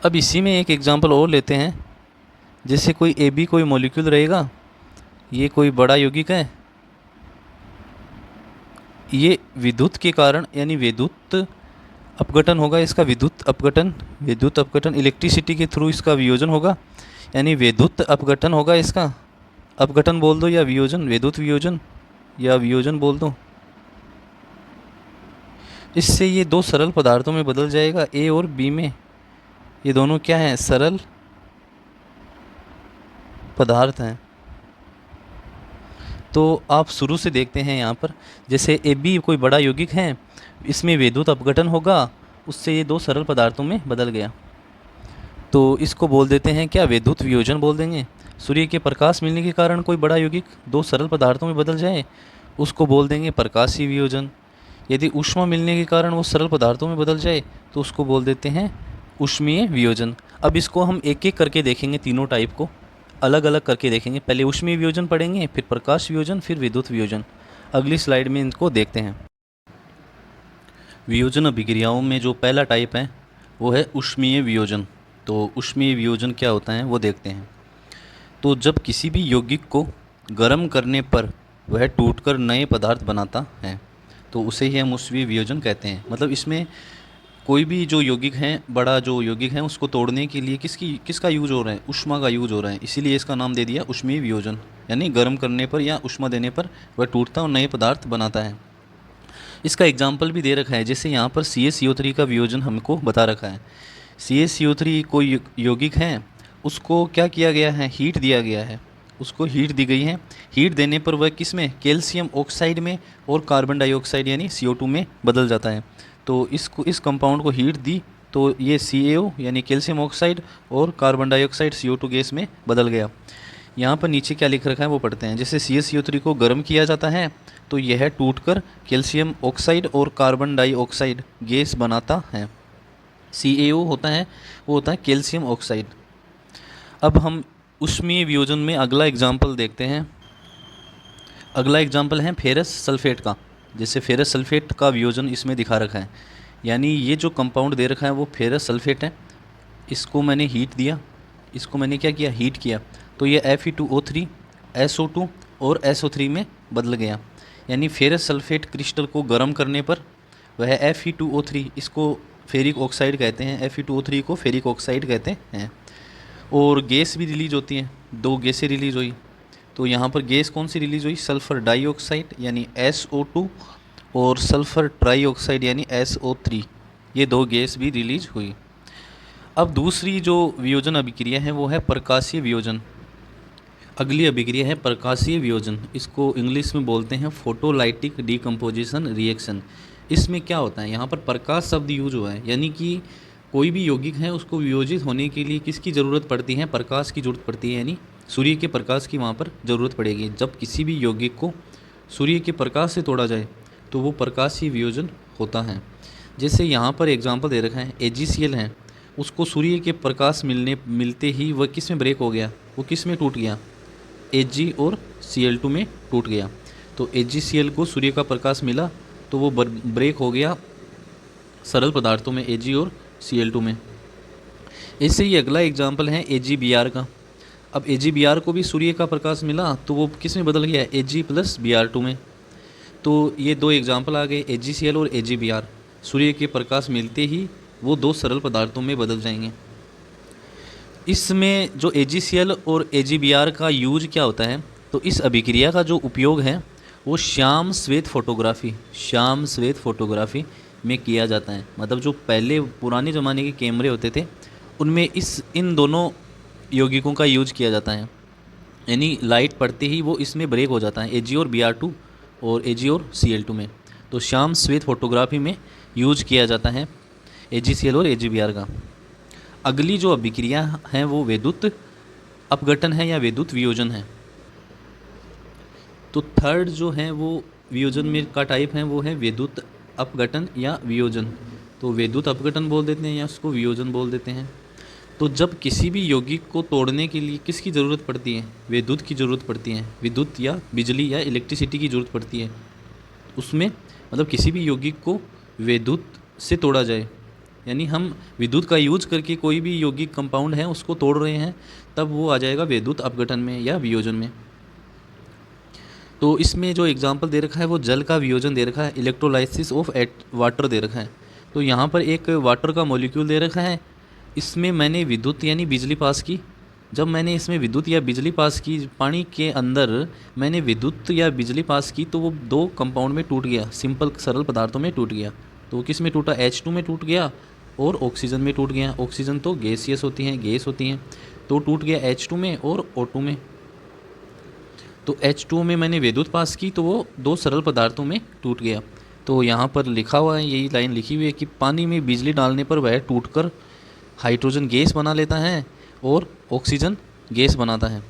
अब इसी में एक एग्जांपल और लेते हैं। जैसे कोई AB कोई मॉलिक्यूल रहेगा, ये कोई बड़ा यौगिक है, ये विद्युत के कारण, यानी विद्युत अपघटन होगा इसका, विद्युत अपघटन इलेक्ट्रिसिटी के थ्रू इसका वियोजन होगा, यानी विद्युत अपघटन होगा इसका। अपघटन बोल दो या वियोजन, विद्युत वियोजन या वियोजन बोल दो। इससे ये 2 सरल पदार्थों में बदल जाएगा, A और B में। ये दोनों क्या हैं? सरल पदार्थ हैं। तो आप शुरू से देखते हैं यहाँ पर, जैसे Ab कोई बड़ा यौगिक है, इसमें विद्युत अपघटन होगा, उससे ये दो सरल पदार्थों में बदल गया। तो इसको बोल देते हैं क्या, विद्युत वियोजन बोल देंगे। सूर्य के प्रकाश मिलने के कारण कोई बड़ा यौगिक दो सरल पदार्थों में बदल जाए, उसको बोल देंगे प्रकाशीय वियोजन। यदि ऊष्मा मिलने के कारण वो सरल पदार्थों में बदल जाए तो उसको बोल देते हैं ऊष्मीय वियोजन। अब इसको हम एक एक करके देखेंगे, तीनों टाइप को अलग अलग करके देखेंगे। पहले ऊष्मीय वियोजन पढ़ेंगे, फिर प्रकाश वियोजन, फिर विद्युत वियोजन। अगली स्लाइड में इनको देखते हैं। वियोजन अभिक्रियाओं में जो पहला टाइप है वो है ऊष्मीय वियोजन। तो ऊष्मीय वियोजन क्या होता है वो देखते हैं। तो जब किसी भी यौगिक को गर्म करने पर वह टूटकर नए पदार्थ बनाता है तो उसे ही हम ऊष्मीय वियोजन कहते हैं। मतलब इसमें कोई भी जो यौगिक है, बड़ा जो यौगिक है, उसको तोड़ने के लिए किसका यूज हो रहा है, ऊष्मा का यूज हो रहा है, इसीलिए इसका नाम दे दिया ऊष्मीय वियोजन। यानी गर्म करने पर या ऊष्मा देने पर वह टूटता और नए पदार्थ बनाता है। इसका एग्जाम्पल भी दे रखा है, जैसे यहाँ पर CaCO3 का वियोजन हमको बता रखा है। CaCO3 कोई यौगिक है, उसको क्या किया गया है, हीट दिया गया है, उसको हीट दी गई है। हीट देने पर वह किस में, कैल्शियम ऑक्साइड में और कार्बन डाइऑक्साइड यानी CO2 में बदल जाता है। तो इस कंपाउंड को हीट दी तो ये CaO यानी कैल्शियम ऑक्साइड और कार्बन डाइऑक्साइड CO2 गैस में बदल गया। यहाँ पर नीचे क्या लिख रखा है वो पढ़ते हैं। जैसे CaCO3 को गर्म किया जाता है तो यह टूटकर कैल्शियम ऑक्साइड और कार्बन डाइऑक्साइड गैस बनाता है। CaO होता है, वो होता है कैल्शियम ऑक्साइड। अब हम ऊष्मीय वियोजन में अगला एग्जाम्पल देखते हैं। अगला एग्जाम्पल है फेरस सल्फेट का। जैसे फेरस सल्फेट का वियोजन इसमें दिखा रखा है, यानी ये जो कंपाउंड दे रखा है वो फेरस सल्फेट है। इसको मैंने हीट दिया, इसको मैंने क्या किया, हीट किया, तो ये Fe2O3 SO2 और SO3 में बदल गया। यानी फेरस सल्फेट क्रिस्टल को गर्म करने पर वह Fe2O3, इसको फेरिक ऑक्साइड कहते हैं, Fe2O3 को फेरिक ऑक्साइड कहते हैं। और गैस भी रिलीज होती हैं, दो गैसें रिलीज हुई। तो यहाँ पर गैस कौन सी रिलीज हुई, सल्फ़र डाइऑक्साइड यानी SO2 और सल्फ़र ट्राईऑक्साइड यानी SO3, ये दो गैस भी रिलीज हुई। अब दूसरी जो वियोजन अभिक्रिया है वो है प्रकाशीय वियोजन। अगली अभिक्रिया है प्रकाशीय वियोजन। इसको इंग्लिश में बोलते हैं फोटोलाइटिक डिकम्पोजिशन रिएक्शन। इसमें क्या होता है, यहाँ पर प्रकाश शब्द यूज हुआ है, यानी कि कोई भी यौगिक है उसको वियोजित होने के लिए किसकी ज़रूरत पड़ती है, प्रकाश की ज़रूरत पड़ती है, यानी सूर्य के प्रकाश की वहाँ पर ज़रूरत पड़ेगी। जब किसी भी यौगिक को सूर्य के प्रकाश से तोड़ा जाए तो वो प्रकाशीय वियोजन होता है। जैसे यहाँ पर एग्जाम्पल दे रखा है, AgCl है, उसको सूर्य के प्रकाश मिलते ही वह किस में ब्रेक हो गया, वो किस में टूट गया, Ag और Cl2 में टूट गया। तो AgCl को सूर्य का प्रकाश मिला तो वो ब्रेक हो गया सरल पदार्थों में, Ag और Cl2 में। ऐसे ही अगला एग्जाम्पल है AgBr का। अब AgBr को भी सूर्य का प्रकाश मिला तो वो किस में बदल गया, Ag + Br2 में। तो ये दो एग्जाम्पल आ गए, AgCl और AgBr। सूर्य के प्रकाश मिलते ही वो दो सरल पदार्थों में बदल जाएंगे। इसमें जो AgCl और AgBr का यूज क्या होता है, तो इस अभिक्रिया का जो उपयोग है वो श्याम श्वेत फोटोग्राफी में किया जाता है। मतलब जो पहले पुराने ज़माने के कैमरे होते थे उनमें इन दोनों यौगिकों का यूज किया जाता है। यानी लाइट पड़ते ही वो इसमें ब्रेक हो जाता है, Ag और Br2 और Ag और Cl2 में। तो श्याम श्वेत फोटोग्राफी में यूज किया जाता है AgCl और AgBr का। अगली जो अभिक्रिया है वो विद्युत अपघटन है या विद्युत वियोजन है। तो थर्ड जो है वो वियोजन में का टाइप है वो है विद्युत अपघटन या वियोजन। तो विद्युत अपघटन बोल देते हैं या उसको वियोजन बोल देते हैं। तो जब किसी भी यौगिक को तोड़ने के लिए किसकी ज़रूरत पड़ती है, विद्युत की ज़रूरत पड़ती है, विद्युत या बिजली या इलेक्ट्रिसिटी की ज़रूरत पड़ती है उसमें। मतलब किसी भी यौगिक को विद्युत से तोड़ा जाए, यानी हम विद्युत का यूज करके कोई भी यौगिक कंपाउंड है उसको तोड़ रहे हैं, तब वो आ जाएगा विद्युत अपघटन में या वियोजन में। तो इसमें जो एग्जाम्पल दे रखा है वो जल का वियोजन दे रखा है, इलेक्ट्रोलाइसिस ऑफ वाटर दे रखा है। तो यहाँ पर एक वाटर का मॉलिक्यूल दे रखा है, इसमें मैंने विद्युत यानी बिजली पास की। जब मैंने इसमें विद्युत या बिजली पास की, पानी के अंदर मैंने विद्युत या बिजली पास की, तो वो दो कंपाउंड में टूट गया, सिंपल सरल पदार्थों में टूट गया। तो किस में टूटा, H2 में टूट गया और ऑक्सीजन में टूट गया। ऑक्सीजन तो गैस होती हैं, तो टूट गया H2 में और O2 में। तो H2O में मैंने विद्युत पास की तो वो दो सरल पदार्थों में टूट गया। तो यहाँ पर लिखा हुआ है, यही लाइन लिखी हुई है कि पानी में बिजली डालने पर वह टूटकर हाइड्रोजन गैस बना लेता है और ऑक्सीजन गैस बनाता है।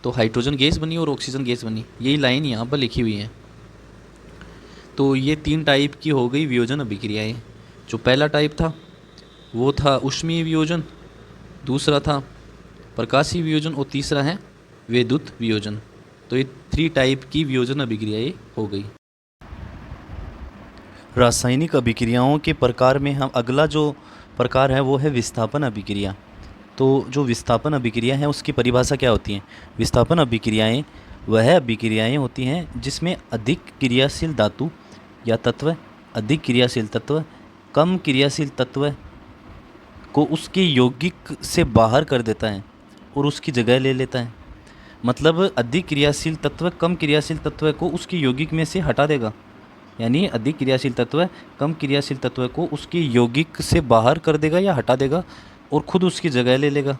तो हाइड्रोजन गैस बनी और ऑक्सीजन गैस बनी, यही लाइन यहाँ पर लिखी हुई है। तो ये 3 टाइप की हो गई वियोजन अभिक्रियाएँ। जो पहला टाइप था वो था ऊष्मीय वियोजन, दूसरा था प्रकाशीय वियोजन और तीसरा है विद्युत वियोजन। तो ये 3 टाइप की वियोजन अभिक्रियाएँ हो गई। रासायनिक अभिक्रियाओं के प्रकार में हम अगला जो प्रकार है वो है विस्थापन अभिक्रिया। तो जो विस्थापन अभिक्रिया है उसकी परिभाषा क्या होती है? विस्थापन अभिक्रियाएं वह अभिक्रियाएं होती हैं जिसमें अधिक क्रियाशील धातु या तत्व, अधिक क्रियाशील तत्व कम क्रियाशील तत्व को उसके यौगिक से बाहर कर देता है और उसकी जगह ले लेता है। मतलब अधिक क्रियाशील तत्व कम क्रियाशील तत्व को उसके यौगिक में से हटा देगा, यानी अधिक क्रियाशील तत्व कम क्रियाशील तत्व को उसके यौगिक से बाहर कर देगा या हटा देगा और ख़ुद उसकी जगह ले लेगा।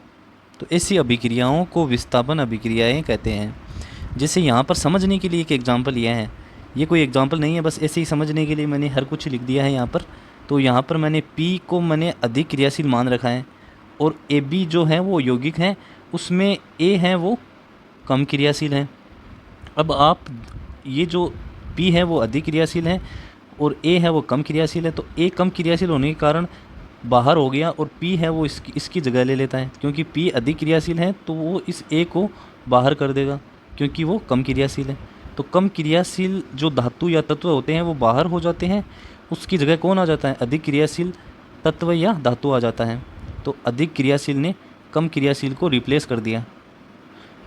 तो ऐसी अभिक्रियाओं को विस्थापन अभिक्रियाएं कहते हैं। जैसे यहाँ पर समझने के लिए एक एग्जांपल लिया है, ये कोई एग्जांपल नहीं है, बस ऐसे ही समझने के लिए मैंने हर कुछ लिख दिया है यहाँ पर। तो यहाँ पर मैंने P को मैंने अधिक क्रियाशील मान रखा है और AB जो है वो यौगिक है, उसमें A है वो कम क्रियाशील है। अब आप ये जो P है वो अधिक क्रियाशील है और A है वो कम क्रियाशील है, तो A कम क्रियाशील होने के कारण बाहर हो गया और P है वो इसकी जगह ले लेता है। क्योंकि P अधिक क्रियाशील है तो वो इस A को बाहर कर देगा क्योंकि वो कम क्रियाशील है। तो कम क्रियाशील जो धातु या तत्व होते हैं वो बाहर हो जाते हैं, उसकी जगह कौन आ जाता है? अधिक क्रियाशील तत्व या धातु आ जाता है। तो अधिक क्रियाशील ने कम क्रियाशील को रिप्लेस कर दिया।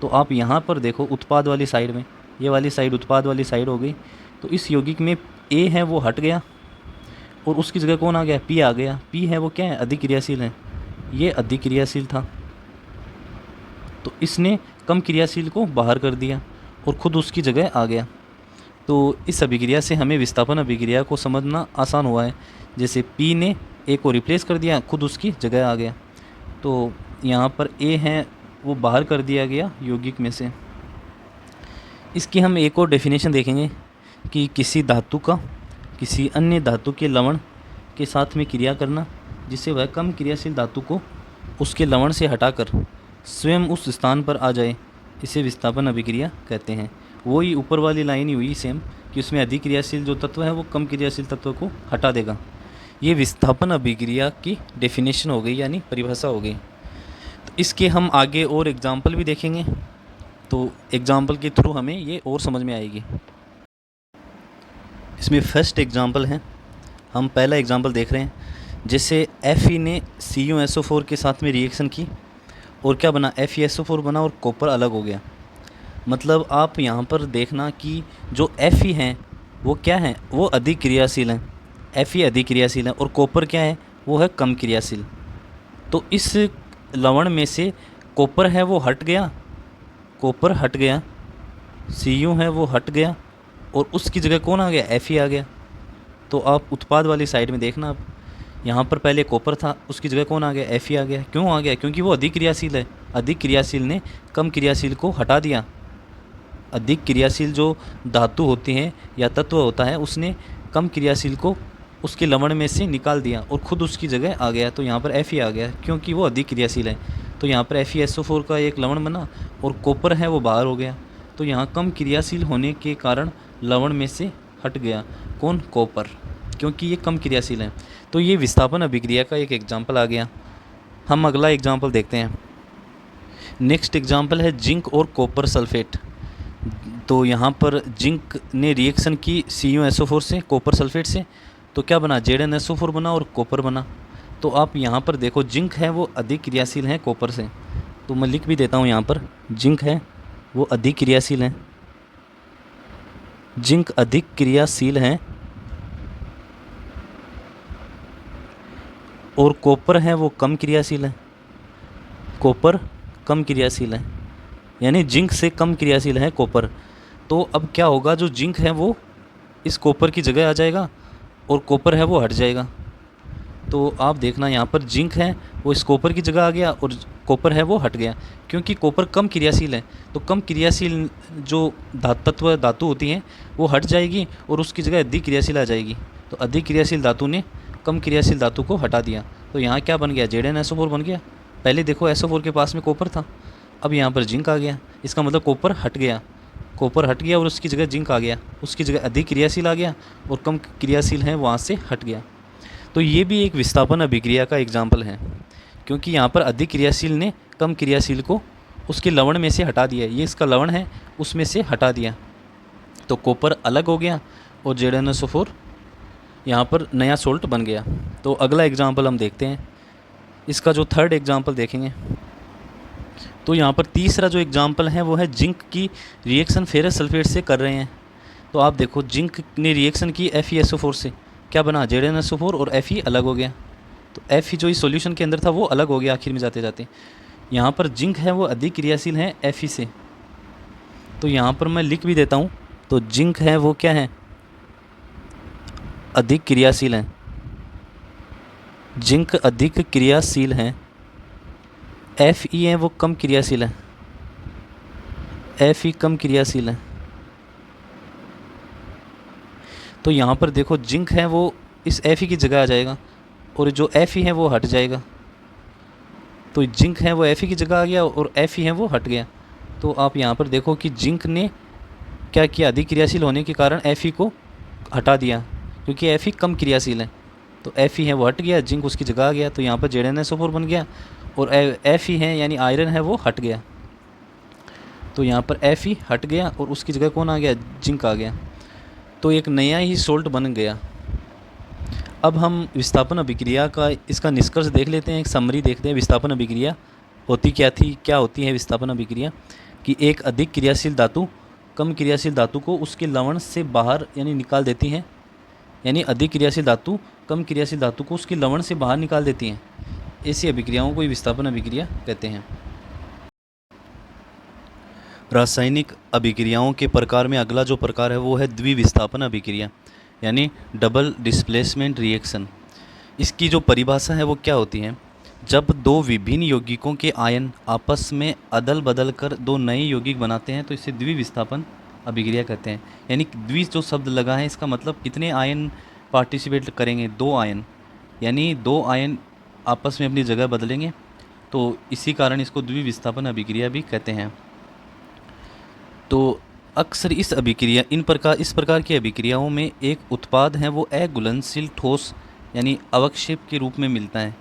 तो आप यहाँ पर देखो उत्पाद वाली साइड में, ये वाली साइड उत्पाद वाली साइड हो गई। तो इस यौगिक में A है वो हट गया और उसकी जगह कौन आ गया? P आ गया। P है वो क्या है? अधिक क्रियाशील है, ये अधिक क्रियाशील था तो इसने कम क्रियाशील को बाहर कर दिया और ख़ुद उसकी जगह आ गया। तो इस अभिक्रिया से हमें विस्थापन अभिक्रिया को समझना आसान हुआ है। जैसे P ने A को रिप्लेस कर दिया, खुद उसकी जगह आ गया। तो यहाँ पर A है वो बाहर कर दिया गया यौगिक में से। इसकी हम एक और डेफिनेशन देखेंगे कि किसी धातु का किसी अन्य धातु के लवण के साथ में क्रिया करना जिससे वह कम क्रियाशील धातु को उसके लवण से हटाकर स्वयं उस स्थान पर आ जाए, इसे विस्थापन अभिक्रिया कहते हैं। वही ऊपर वाली लाइन ही हुई सेम कि उसमें अधिक क्रियाशील जो तत्व है वो कम क्रियाशील तत्व को हटा देगा। ये विस्थापन अभिक्रिया की डेफिनेशन हो गई, यानी परिभाषा हो गई। तो इसके हम आगे और एग्जाम्पल भी देखेंगे, तो एग्जाम्पल के थ्रू हमें ये और समझ में आएगी। इसमें फर्स्ट एग्जाम्पल है, हम पहला एग्जाम्पल देख रहे हैं। जैसे Fe ने CuSO4 के साथ में रिएक्शन की और क्या बना? FeSO4 बना और कॉपर अलग हो गया। मतलब आप यहाँ पर देखना कि जो Fe हैं वो क्या है? वो अधिक क्रियाशील हैं। Fe अधिक क्रियाशील है और कॉपर क्या है? वो है कम क्रियाशील। तो इस लवण में से कॉपर है वो हट गया, कॉपर हट गया, Cu है वो हट गया और उसकी जगह कौन आ गया? Fe आ गया। तो आप उत्पाद वाली साइड में देखना, आप यहाँ पर पहले कॉपर था, उसकी जगह कौन आ गया? Fe आ गया। क्यों आ गया? क्योंकि वो अधिक क्रियाशील है। अधिक क्रियाशील ने कम क्रियाशील को हटा दिया। अधिक क्रियाशील जो धातु होती हैं या तत्व होता है उसने कम क्रियाशील को उसके लवण में से निकाल दिया और ख़ुद उसकी जगह आ गया। तो यहाँ पर Fe आ गया क्योंकि वो अधिक क्रियाशील है। तो यहाँ पर FeSO4 का एक लवण बना और कॉपर है वो बाहर हो गया। तो यहाँ कम क्रियाशील होने के कारण लवण में से हट गया कौन? कॉपर, क्योंकि ये कम क्रियाशील है। तो ये विस्थापन अभिक्रिया का एक एग्जाम्पल आ गया। हम अगला एग्जाम्पल देखते हैं। नेक्स्ट एग्जाम्पल है जिंक और कॉपर सल्फेट। तो यहाँ पर जिंक ने रिएक्शन की CuSO4 से कॉपर सल्फेट से, तो क्या बना? ZnSO4 बना और कॉपर बना। तो आप यहाँ पर देखो जिंक है वो अधिक क्रियाशील है कॉपर से, तो मैं लिख भी देता हूँ यहाँ पर, जिंक है वो अधिक क्रियाशील है, जिंक अधिक क्रियाशील है और कॉपर है वो कम क्रियाशील है, कॉपर कम क्रियाशील है, यानी जिंक से कम क्रियाशील है कॉपर। तो अब क्या होगा? जो जिंक है वो इस कॉपर की जगह आ जाएगा और कॉपर है वो हट जाएगा। तो आप देखना यहाँ पर जिंक है वो इस कॉपर की जगह आ गया और कॉपर है वो हट गया, क्योंकि कॉपर कम क्रियाशील है। तो कम क्रियाशील जो धातु होती हैं वो हट जाएगी और उसकी जगह अधिक क्रियाशील आ जाएगी। तो अधिक क्रियाशील धातु ने कम क्रियाशील धातु को हटा दिया। तो यहाँ क्या बन गया, ZnSO4 बन गया। पहले देखो SO4 के पास में कॉपर था, अब यहाँ पर जिंक आ गया। इसका मतलब कॉपर हट गया, कॉपर हट गया और उसकी जगह जिंक आ गया, उसकी जगह अधिक क्रियाशील आ गया और कम क्रियाशील है वहाँ से हट गया। तो ये भी एक विस्थापन अभिक्रिया का एग्जाम्पल है, क्योंकि यहाँ पर अधिक क्रियाशील ने कम क्रियाशील को उसके लवण में से हटा दिया। ये इसका लवण है, उसमें से हटा दिया, तो कॉपर अलग हो गया और ZnSO4 यहाँ पर नया सोल्ट बन गया। तो अगला एग्जाम्पल हम देखते हैं, इसका जो थर्ड एग्जाम्पल देखेंगे। तो यहाँ पर तीसरा जो एग्जाम्पल है वो है जिंक की रिएक्शन फेरस सल्फेट से कर रहे हैं। तो आप देखो, जिंक ने रिएक्शन की FeSO4 से, क्या बना, ZnSO4 और Fe अलग हो गया। तो Fe जो इस सॉल्यूशन के अंदर था वो अलग हो गया आखिर में जाते जाते। यहाँ पर जिंक है वो अधिक क्रियाशील है Fe से, तो यहाँ पर मैं लिख भी देता हूँ। तो जिंक है वो क्या है, अधिक क्रियाशील है, जिंक अधिक क्रियाशील है। Fe है वो कम क्रियाशील है, Fe कम क्रियाशील है। तो यहाँ पर देखो, जिंक है वो इस Fe की जगह आ जाएगा और जो Fe है वो हट जाएगा। तो जिंक है वो Fe की जगह आ गया और Fe है वो हट गया। तो आप यहाँ पर देखो कि जिंक ने क्या किया, अधिक क्रियाशील होने के कारण Fe को हटा दिया, क्योंकि Fe कम क्रियाशील है। तो Fe है वो हट गया, जिंक उसकी जगह आ गया। तो यहाँ पर ZnSO4 बन गया और Fe है यानी आयरन है वो हट गया। तो यहाँ पर Fe हट गया और उसकी जगह कौन आ गया, जिंक आ गया। तो एक नया ही सोल्ट बन गया। अब हम विस्थापन अभिक्रिया का इसका निष्कर्ष देख लेते हैं, एक समरी देखते हैं। विस्थापन अभिक्रिया होती क्या थी, क्या होती है विस्थापन अभिक्रिया, कि एक अधिक क्रियाशील धातु कम क्रियाशील धातु को उसके लवण से बाहर यानी निकाल देती है, यानी अधिक क्रियाशील धातु कम क्रियाशील धातु को उसके लवण से बाहर निकाल देती हैं। ऐसी अभिक्रियाओं को विस्थापन अभिक्रिया कहते हैं। रासायनिक अभिक्रियाओं के प्रकार में अगला जो प्रकार है वो है द्विविस्थापन अभिक्रिया, यानी डबल डिस्प्लेसमेंट रिएक्शन। इसकी जो परिभाषा है वो क्या होती है, जब दो विभिन्न यौगिकों के आयन आपस में अदल बदल कर दो नए यौगिक बनाते हैं तो इसे द्विविस्थापन अभिक्रिया कहते हैं। यानी द्वि जो शब्द लगा है इसका मतलब कितने आयन पार्टिसिपेट करेंगे, दो आयन, यानी दो आयन आपस में अपनी जगह बदलेंगे, तो इसी कारण इसको द्विविस्थापन अभिक्रिया भी कहते हैं। तो अक्सर इस प्रकार की अभिक्रियाओं में एक उत्पाद है वो अघुलनशील ठोस यानी अवक्षेप के रूप में मिलता है।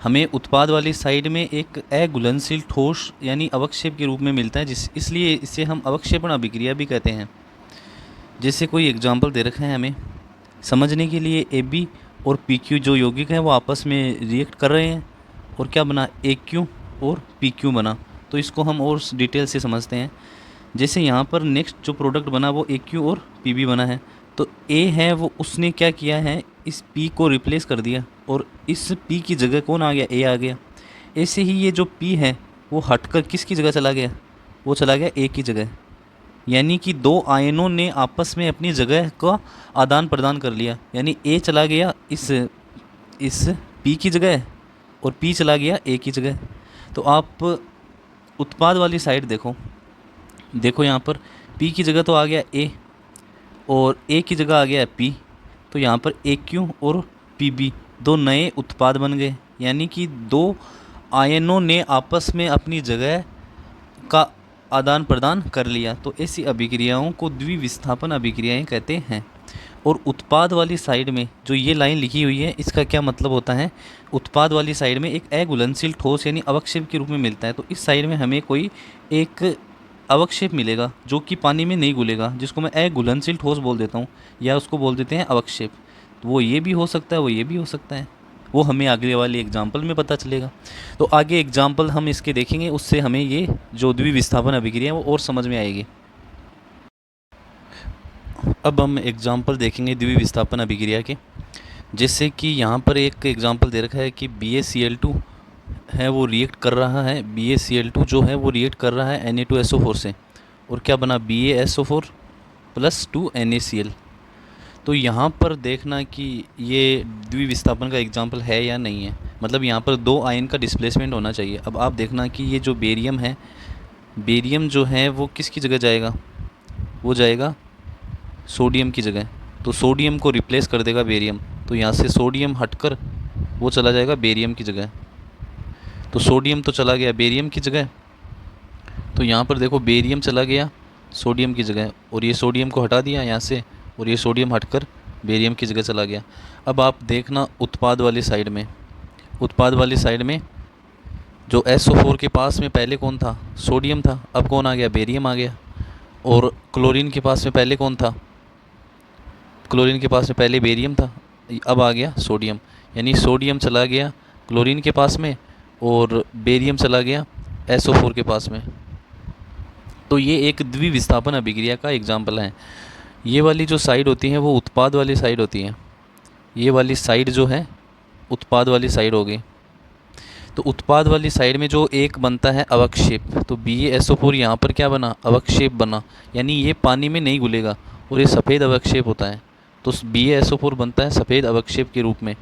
हमें उत्पाद वाली साइड में एक अघुलनशील ठोस यानी अवक्षेप के रूप में मिलता है, इसलिए इसे हम अवक्षेपण अभिक्रिया भी कहते हैं। जैसे कोई एग्जाम्पल दे रखा है हमें समझने के लिए, AB और PQ जो यौगिक हैं वो आपस में रिएक्ट कर रहे हैं और क्या बना, AQ और PQ बना। तो इसको हम और डिटेल से समझते हैं। जैसे यहाँ पर नेक्स्ट जो प्रोडक्ट बना वो AQ और PB बना है, तो A है वो उसने क्या किया है, इस P को रिप्लेस कर दिया और इस P की जगह कौन आ गया, A आ गया। ऐसे ही ये जो P है वो हटकर किसकी जगह चला गया, वो चला गया A की जगह। यानी कि दो आयनों ने आपस में अपनी जगह का आदान प्रदान कर लिया, यानी A चला गया इस P की जगह और P चला गया A की जगह। तो आप उत्पाद वाली साइड देखो यहाँ पर P की जगह तो आ गया A और A की जगह आ गया P, तो यहाँ पर AQ और PB दो नए उत्पाद बन गए, यानी कि दो आयनों ने आपस में अपनी जगह का आदान प्रदान कर लिया। तो ऐसी अभिक्रियाओं को द्विविस्थापन अभिक्रियाएं कहते हैं। और उत्पाद वाली साइड में जो ये लाइन लिखी हुई है इसका क्या मतलब होता है, उत्पाद वाली साइड में एक अघुलनशील ठोस यानी अवक्षेप के रूप में मिलता है। तो इस साइड में हमें कोई एक अवक्षेप मिलेगा जो कि पानी में नहीं घुलेगा, जिसको मैं अघुलनशील ठोस बोल देता हूँ या उसको बोल देते हैं अवक्षेप। तो वो ये भी हो सकता है, वो ये भी हो सकता है, वो हमें अगले वाले एग्जाम्पल में पता चलेगा। तो आगे एग्जाम्पल हम इसके देखेंगे, उससे हमें ये जो द्विविस्थापन अभिक्रिया है वो और समझ में आएगी। अब हम एग्जाम्पल देखेंगे द्विविस्थापन अभिक्रिया के। जैसे कि यहाँ पर एक एग्जाम्पल दे रखा है कि BaCl2 है वो रिएक्ट कर रहा है, BaCl2 जो है वो रिएक्ट कर रहा है Na2SO4 से और क्या बना, BaSO4 + 2 NaCl। तो यहाँ पर देखना कि ये द्विविस्थापन का एग्जाम्पल है या नहीं है। मतलब यहाँ पर 2 आयन का डिस्प्लेसमेंट होना चाहिए। अब आप देखना कि ये जो बेरियम है, बेरियम जो है वो किसकी जगह जाएगा, वो जाएगा सोडियम की जगह। तो सोडियम को रिप्लेस कर देगा बेरियम, तो यहाँ से सोडियम हटकर वो चला जाएगा बेरियम की जगह। तो सोडियम तो चला गया बेरियम की जगह, तो यहाँ पर देखो बेरियम चला गया सोडियम की जगह, और ये सोडियम को हटा दिया यहाँ से, और ये सोडियम हटकर बेरियम की जगह चला गया। अब आप देखना उत्पाद वाली साइड में, उत्पाद वाली साइड में जो SO4 के पास में पहले कौन था, सोडियम था, अब कौन आ गया, बेरियम आ गया। और क्लोरीन के पास में पहले कौन था, क्लोरीन के पास में पहले बेरियम था, अब आ गया सोडियम। यानी सोडियम चला गया क्लोरीन के पास में और बेरियम चला गया SO4 के पास में। तो ये एक द्विविस्थापन अभिक्रिया का एग्जाम्पल है। ये वाली जो साइड होती है वो उत्पाद वाली साइड होती है, ये वाली साइड जो है उत्पाद वाली साइड हो गई। तो उत्पाद वाली साइड में जो एक बनता है अवक्षेप, तो BaSO4 यहाँ पर क्या बना, अवक्षेप बना, यानी ये पानी में नहीं घुलेगा और ये सफ़ेद अवक्षेप होता है। तो BaSO4 बनता है सफ़ेद अवक्षेप के रूप में।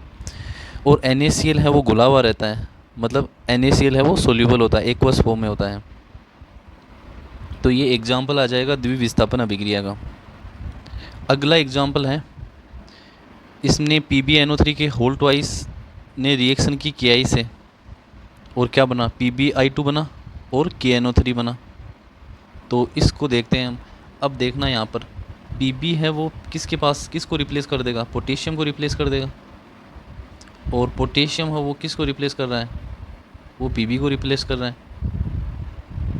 और NaCl है वो घुला हुआ रहता है, मतलब NaCl है वो सोल्यूबल होता है, एक्वस फॉर्म में होता है। तो ये एग्जाम्पल आ जाएगा द्विविस्थापन अभिक्रिया का। अगला एग्जाम्पल है, इसने PbNO3 के होल ट्वाइस ने रिएक्शन की KI से, और क्या बना, PbI2 बना और KNO3 बना। तो इसको देखते हैं हम। अब देखना यहाँ पर Pb है वो किसके पास, किसको रिप्लेस कर देगा, पोटेशियम को रिप्लेस कर देगा, और पोटेशियम है वो किसको रिप्लेस कर रहा है, वो Pb को रिप्लेस कर रहा है।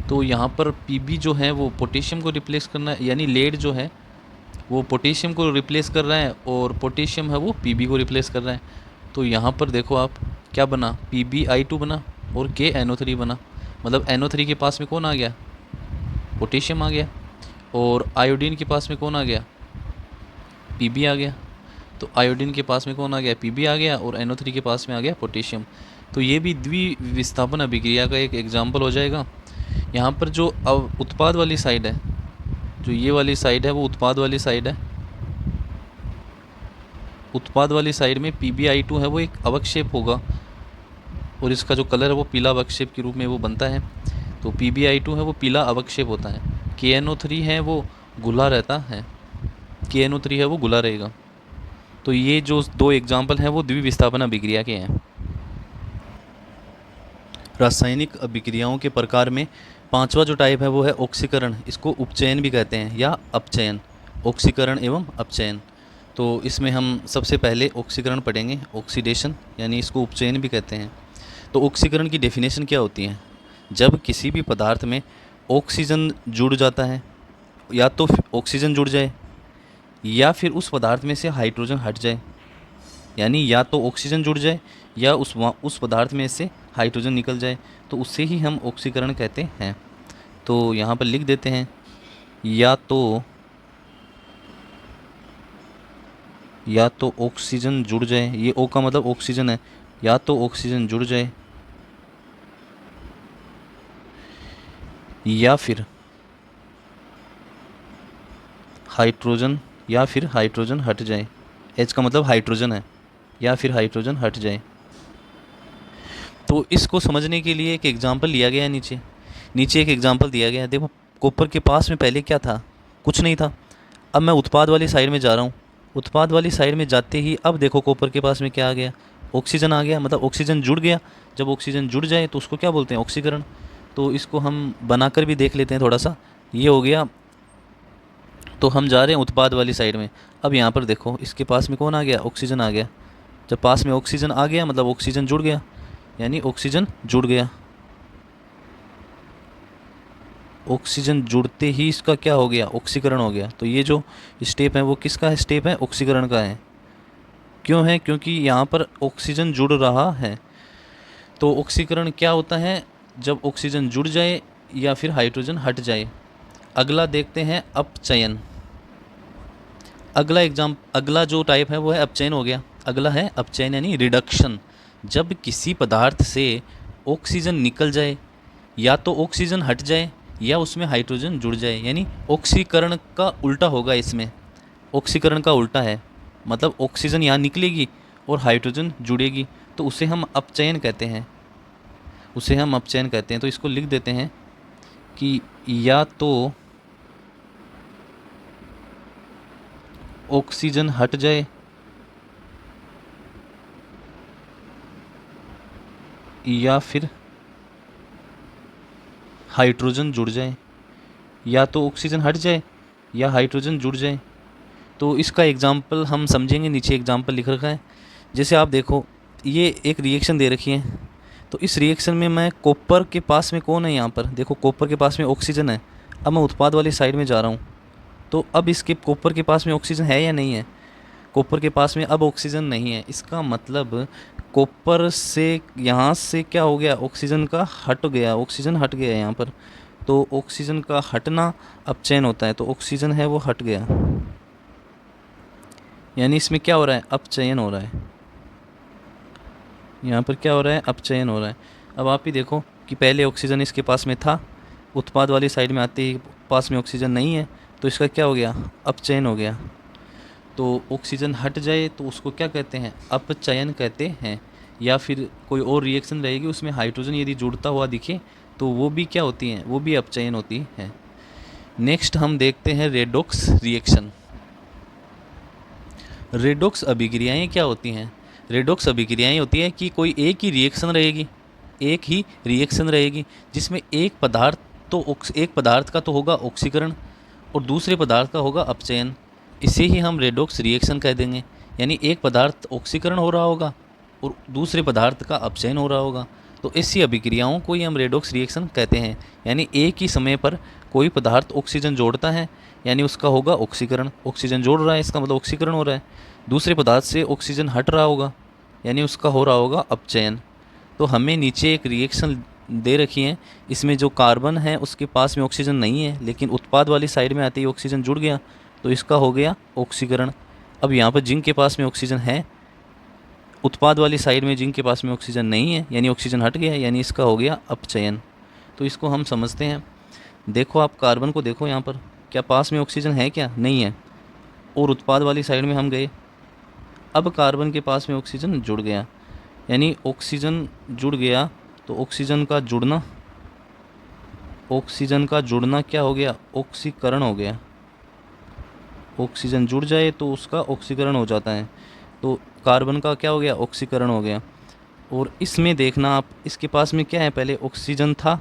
तो यहाँ पर Pb जो है वो पोटेशियम को रिप्लेस करना है, यानी लेड जो है वो पोटेशियम को रिप्लेस कर रहा है और पोटेशियम है वो Pb को रिप्लेस कर रहा है। तो यहाँ पर देखो आप क्या बना, PbI2 बना और KNO3 बना। मतलब NO3 के पास में कौन आ गया, पोटेशियम आ गया, और आयोडीन के पास में कौन आ गया, Pb आ गया। तो आयोडीन के पास में कौन आ गया, Pb आ गया, और NO3 के पास में आ गया पोटेशियम। तो ये भी द्विविस्थापन अभिक्रिया का एक एग्जाम्पल हो जाएगा। यहाँ पर जो उत्पाद वाली साइड है, जो ये वाली साइड है वो उत्पाद वाली साइड है। उत्पाद वाली साइड में PbI2 है वो एक अवक्षेप होगा, और इसका जो कलर है वो पीला अवक्षेप के रूप में वो बनता है। तो PbI2 है वो पीला अवक्षेप होता है। KNO3 है वो घुला रहता है, KNO3 है वो घुला रहेगा। तो ये जो 2 एग्जाम्पल हैं वो द्विविस्थापन अभिक्रिया के हैं। रासायनिक अभिक्रियाओं के प्रकार में 5वां जो टाइप है वो है ऑक्सीकरण। इसको उपचयन भी कहते हैं या अपचयन, ऑक्सीकरण एवं अपचयन। तो इसमें हम सबसे पहले ऑक्सीकरण पढ़ेंगे, ऑक्सीडेशन, यानी इसको उपचयन भी कहते हैं। तो ऑक्सीकरण की डेफिनेशन क्या होती है, जब किसी भी पदार्थ में ऑक्सीजन जुड़ जाता है, या तो ऑक्सीजन जुड़ जाए या फिर उस पदार्थ में से हाइड्रोजन हट जाए, यानी या तो ऑक्सीजन जुड़ जाए या उस पदार्थ में से हाइड्रोजन निकल जाए, तो उससे ही हम ऑक्सीकरण कहते हैं। तो यहाँ पर लिख देते हैं, या तो ऑक्सीजन जुड़ जाए, ये O का मतलब ऑक्सीजन है, या तो ऑक्सीजन जुड़ जाए या फिर हाइड्रोजन हट जाए। H का मतलब हाइड्रोजन है, या फिर हाइड्रोजन हट जाए। तो इसको समझने के लिए एक एग्जांपल लिया गया है, नीचे एक एग्जांपल दिया गया है। देखो कॉपर के पास में पहले क्या था, कुछ नहीं था। अब मैं उत्पाद वाली साइड में जा रहा हूँ, उत्पाद वाली साइड में जाते ही अब देखो कॉपर के पास में क्या आ गया, ऑक्सीजन आ गया, मतलब ऑक्सीजन जुड़ गया। जब ऑक्सीजन जुड़ जाए तो उसको क्या बोलते हैं, ऑक्सीकरण। तो इसको हम बनाकर भी देख लेते हैं थोड़ा सा। ये हो गया, तो हम जा रहे हैं उत्पाद वाली साइड में। अब यहाँ पर देखो इसके पास में कौन आ गया, ऑक्सीजन आ गया। जब पास में ऑक्सीजन आ गया मतलब ऑक्सीजन जुड़ गया, यानी ऑक्सीजन जुड़ गया। ऑक्सीजन जुड़ते ही इसका क्या हो गया, ऑक्सीकरण हो गया। तो ये जो स्टेप है वो किसका है, स्टेप है ऑक्सीकरण का है। क्यों है, क्योंकि यहाँ पर ऑक्सीजन जुड़ रहा है। तो ऑक्सीकरण क्या होता है, जब ऑक्सीजन जुड़ जाए या फिर हाइड्रोजन हट जाए। अगला देखते हैं अपचयन। अगला जो टाइप है वो है अपचयन हो गया। अगला है अपचयन यानी रिडक्शन। जब किसी पदार्थ से ऑक्सीजन निकल जाए, या तो ऑक्सीजन हट जाए या उसमें हाइड्रोजन जुड़ जाए, यानी ऑक्सीकरण का उल्टा होगा। इसमें ऑक्सीकरण का उल्टा है, मतलब ऑक्सीजन यहाँ निकलेगी और हाइड्रोजन जुड़ेगी तो उसे हम अपचयन कहते हैं, उसे हम अपचयन कहते हैं। तो इसको लिख देते हैं कि या तो ऑक्सीजन हट जाए या फिर हाइड्रोजन जुड़ जाए, या तो ऑक्सीजन हट जाए या हाइड्रोजन जुड़ जाए। तो इसका एग्जाम्पल हम समझेंगे, नीचे एग्जाम्पल लिख रखा है। जैसे आप देखो, ये एक रिएक्शन दे रखी है, तो इस रिएक्शन में मैं कॉपर के पास में कौन है, यहाँ पर देखो कॉपर के पास में ऑक्सीजन है। अब मैं उत्पाद वाली साइड में जा रहा हूँ, तो अब इसके कॉपर के पास में ऑक्सीजन है या नहीं है, कॉपर के पास में अब ऑक्सीजन नहीं है। इसका मतलब कॉपर से यहाँ से क्या हो गया, ऑक्सीजन का हट गया, ऑक्सीजन हट गया यहाँ पर। तो ऑक्सीजन का हटना अपचयन होता है, तो ऑक्सीजन है वो हट गया, यानी इसमें क्या हो रहा है, अपचयन हो रहा है। यहाँ पर क्या हो रहा है, अपचयन हो रहा है। अब आप ही देखो कि पहले ऑक्सीजन इसके पास में था, उत्पाद वाली साइड में आते ही पास में ऑक्सीजन नहीं है, तो इसका क्या हो गया, अपचयन हो गया। तो ऑक्सीजन हट जाए तो उसको क्या कहते हैं, अपचयन कहते हैं। या फिर कोई और रिएक्शन रहेगी, उसमें हाइड्रोजन यदि जुड़ता हुआ दिखे तो वो भी क्या होती हैं, वो भी अपचयन होती है। नेक्स्ट हम देखते हैं रेडॉक्स रिएक्शन। रेडॉक्स अभिक्रियाएं क्या होती हैं, रेडॉक्स अभिक्रियाएं होती है कि कोई एक ही रिएक्शन रहेगी, एक ही रिएक्शन रहेगी जिसमें एक पदार्थ का तो होगा ऑक्सीकरण और दूसरे पदार्थ का होगा अपचयन। इसे ही हम रेडॉक्स रिएक्शन कह देंगे। यानी एक पदार्थ ऑक्सीकरण हो रहा होगा और दूसरे पदार्थ का अपचयन हो रहा होगा, तो ऐसी अभिक्रियाओं को ही हम रेडॉक्स रिएक्शन कहते हैं। यानी एक ही समय पर कोई पदार्थ ऑक्सीजन जोड़ता है, यानी उसका होगा ऑक्सीकरण, ऑक्सीजन जोड़ रहा है इसका मतलब ऑक्सीकरण हो रहा है। दूसरे पदार्थ से ऑक्सीजन हट रहा होगा, यानी उसका हो रहा होगा अपचयन। तो हमें नीचे एक रिएक्शन दे रखी है, इसमें जो कार्बन है उसके पास में ऑक्सीजन नहीं है, लेकिन उत्पाद वाली साइड में आते ही ऑक्सीजन जुड़ गया, तो इसका हो गया ऑक्सीकरण। अब यहाँ पर जिंक के पास में ऑक्सीजन है, उत्पाद वाली साइड में जिंक के पास में ऑक्सीजन नहीं है, यानी ऑक्सीजन हट गया, यानी इसका हो गया अपचयन। तो इसको हम समझते हैं। देखो आप कार्बन को देखो, यहाँ पर क्या पास में ऑक्सीजन है, क्या नहीं है, और उत्पाद वाली साइड में हम गए, अब कार्बन के पास में ऑक्सीजन जुड़ गया, यानी ऑक्सीजन जुड़ गया, तो ऑक्सीजन का जुड़ना क्या हो गया, ऑक्सीकरण हो गया। ऑक्सीजन जुड़ जाए तो उसका ऑक्सीकरण हो जाता है, तो कार्बन का क्या हो गया, ऑक्सीकरण हो गया। और इसमें देखना आप, इसके पास में क्या है, पहले ऑक्सीजन था,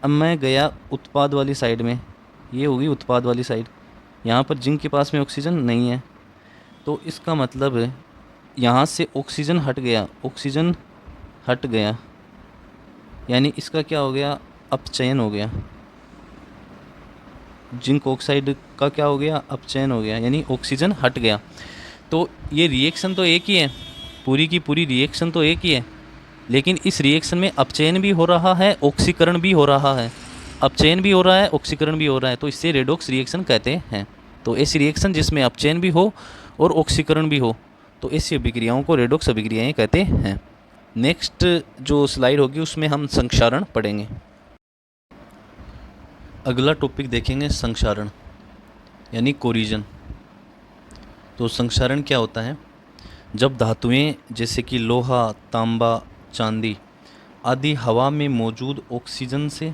अब मैं गया उत्पाद वाली साइड में, ये होगी उत्पाद वाली साइड, यहाँ पर जिंक के पास में ऑक्सीजन नहीं है, तो इसका मतलब यहाँ से ऑक्सीजन हट गया, ऑक्सीजन हट गया, यानी इसका क्या हो गया, अपचयन हो गया। जिंक ऑक्साइड का क्या हो गया, अपचयन हो गया, यानी ऑक्सीजन हट गया। तो ये रिएक्शन तो एक ही है, पूरी की पूरी रिएक्शन तो एक ही है, लेकिन इस रिएक्शन में अपचयन भी हो रहा है, ऑक्सीकरण भी हो रहा है, अपचयन भी हो रहा है, ऑक्सीकरण भी हो रहा है, तो इससे रेडॉक्स रिएक्शन कहते हैं। तो ऐसी रिएक्शन जिसमें अपचयन भी हो और ऑक्सीकरण भी हो, तो ऐसी अभिक्रियाओं को रेडॉक्स अभिक्रियाएं कहते हैं। नेक्स्ट जो स्लाइड होगी उसमें हम संक्षारण पढ़ेंगे। अगला टॉपिक देखेंगे संक्षारण यानी कोरिजन। तो संक्षारण क्या होता है, जब धातुएं जैसे कि लोहा, तांबा, चांदी आदि हवा में मौजूद ऑक्सीजन से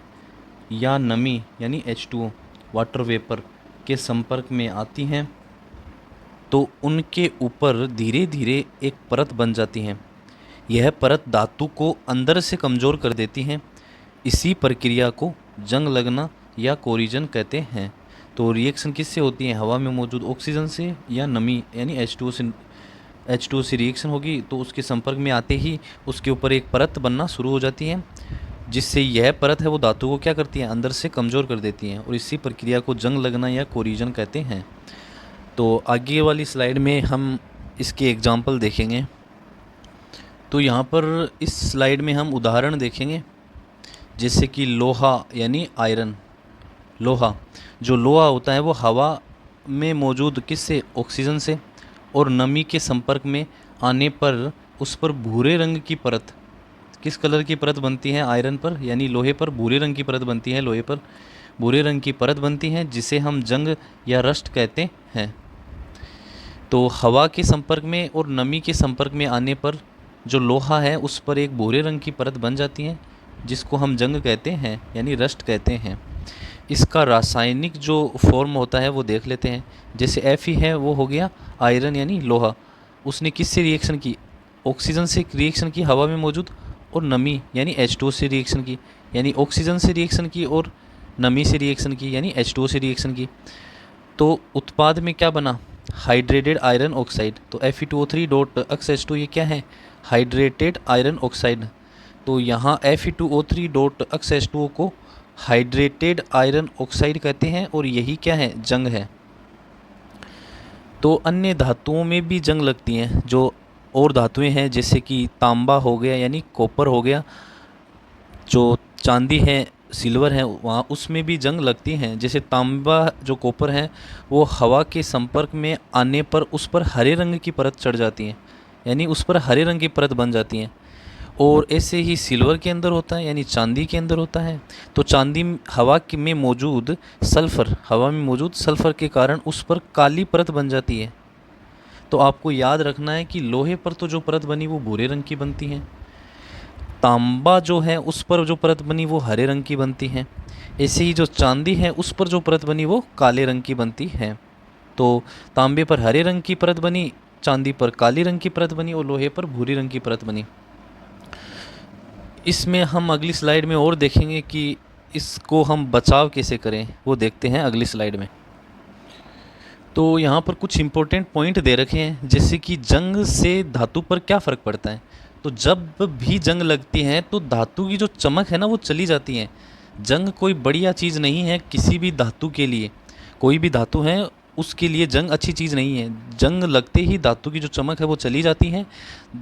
या नमी यानी H2O वाटर वेपर के संपर्क में आती हैं, तो उनके ऊपर धीरे धीरे एक परत बन जाती है। यह परत धातु को अंदर से कमज़ोर कर देती है। इसी प्रक्रिया को जंग लगना या कोरिजन कहते हैं। तो रिएक्शन किससे होती है, हवा में मौजूद ऑक्सीजन से या नमी यानी H2O से रिएक्शन होगी, तो उसके संपर्क में आते ही उसके ऊपर एक परत बनना शुरू हो जाती है, जिससे यह परत है वो धातु को क्या करती है, अंदर से कमज़ोर कर देती है, और इसी प्रक्रिया को जंग लगना या कोरिजन कहते हैं। तो आगे वाली स्लाइड में हम इसके एग्जाम्पल देखेंगे। तो यहाँ पर इस स्लाइड में हम उदाहरण देखेंगे, जैसे कि लोहा यानी आयरन। लोहा, जो लोहा होता है वो हवा में मौजूद किससे, ऑक्सीजन से, और नमी के संपर्क में आने पर उस पर भूरे रंग की परत, किस कलर की परत बनती है, आयरन पर यानी लोहे पर भूरे रंग की परत बनती है, लोहे पर भूरे रंग की परत बनती है, जिसे हम जंग या रस्ट कहते हैं। तो हवा के संपर्क में और नमी के संपर्क में आने पर जो लोहा है उस पर एक भूरे रंग की परत बन जाती है, जिसको हम जंग कहते हैं यानी रस्ट कहते हैं। इसका रासायनिक जो फॉर्म होता है वो देख लेते हैं। जैसे Fe है वो हो गया आयरन यानी लोहा। उसने किससे रिएक्शन की? ऑक्सीजन से रिएक्शन की हवा में मौजूद, और नमी यानी H2O से रिएक्शन की, यानी ऑक्सीजन से रिएक्शन की और नमी से रिएक्शन की यानी H2O से रिएक्शन की। तो उत्पाद में क्या बना? Hydrated iron oxide. तो Fe2O3.H2 ये क्या है? Hydrated iron oxide. तो यहाँ Fe2O3.H2O को हाइड्रेटेड आयरन ऑक्साइड कहते हैं और यही क्या है? जंग है। तो अन्य धातुओं में भी जंग लगती हैं, जो और धातुएं हैं जैसे कि तांबा हो गया यानी कॉपर हो गया, जो चांदी है सिल्वर है वहाँ उसमें भी जंग लगती हैं। जैसे तांबा जो कॉपर है वो हवा के संपर्क में आने पर उस पर हरे रंग की परत चढ़ जाती है, यानी उस पर हरे रंग की परत बन जाती है। और ऐसे ही सिल्वर के अंदर होता है यानी चांदी के अंदर होता है। तो चांदी में मौजूद सल्फ़र, हवा में मौजूद सल्फ़र के कारण उस पर काली परत बन जाती है। तो आपको याद रखना है कि लोहे पर तो जो परत बनी वो भूरे रंग की बनती है, तांबा जो है उस पर जो परत बनी वो हरे रंग की बनती है, ऐसे ही जो चांदी है उस पर जो परत बनी वो काले रंग की बनती है। तो तांबे पर हरे रंग की परत बनी, चांदी पर काली रंग की परत बनी और लोहे पर भूरी रंग की परत बनी। इसमें हम अगली स्लाइड में और देखेंगे कि इसको हम बचाव कैसे करें, वो देखते हैं अगली स्लाइड में। तो यहाँ पर कुछ इम्पोर्टेंट पॉइंट दे रखे हैं, जैसे कि जंग से धातु पर क्या फ़र्क पड़ता है। तो जब भी जंग लगती है तो धातु की जो चमक है ना वो चली जाती है। जंग कोई बढ़िया चीज़ नहीं है किसी भी धातु के लिए, कोई भी धातु है उसके लिए जंग अच्छी चीज़ नहीं है। जंग लगते ही धातु की जो चमक है वो चली जाती है,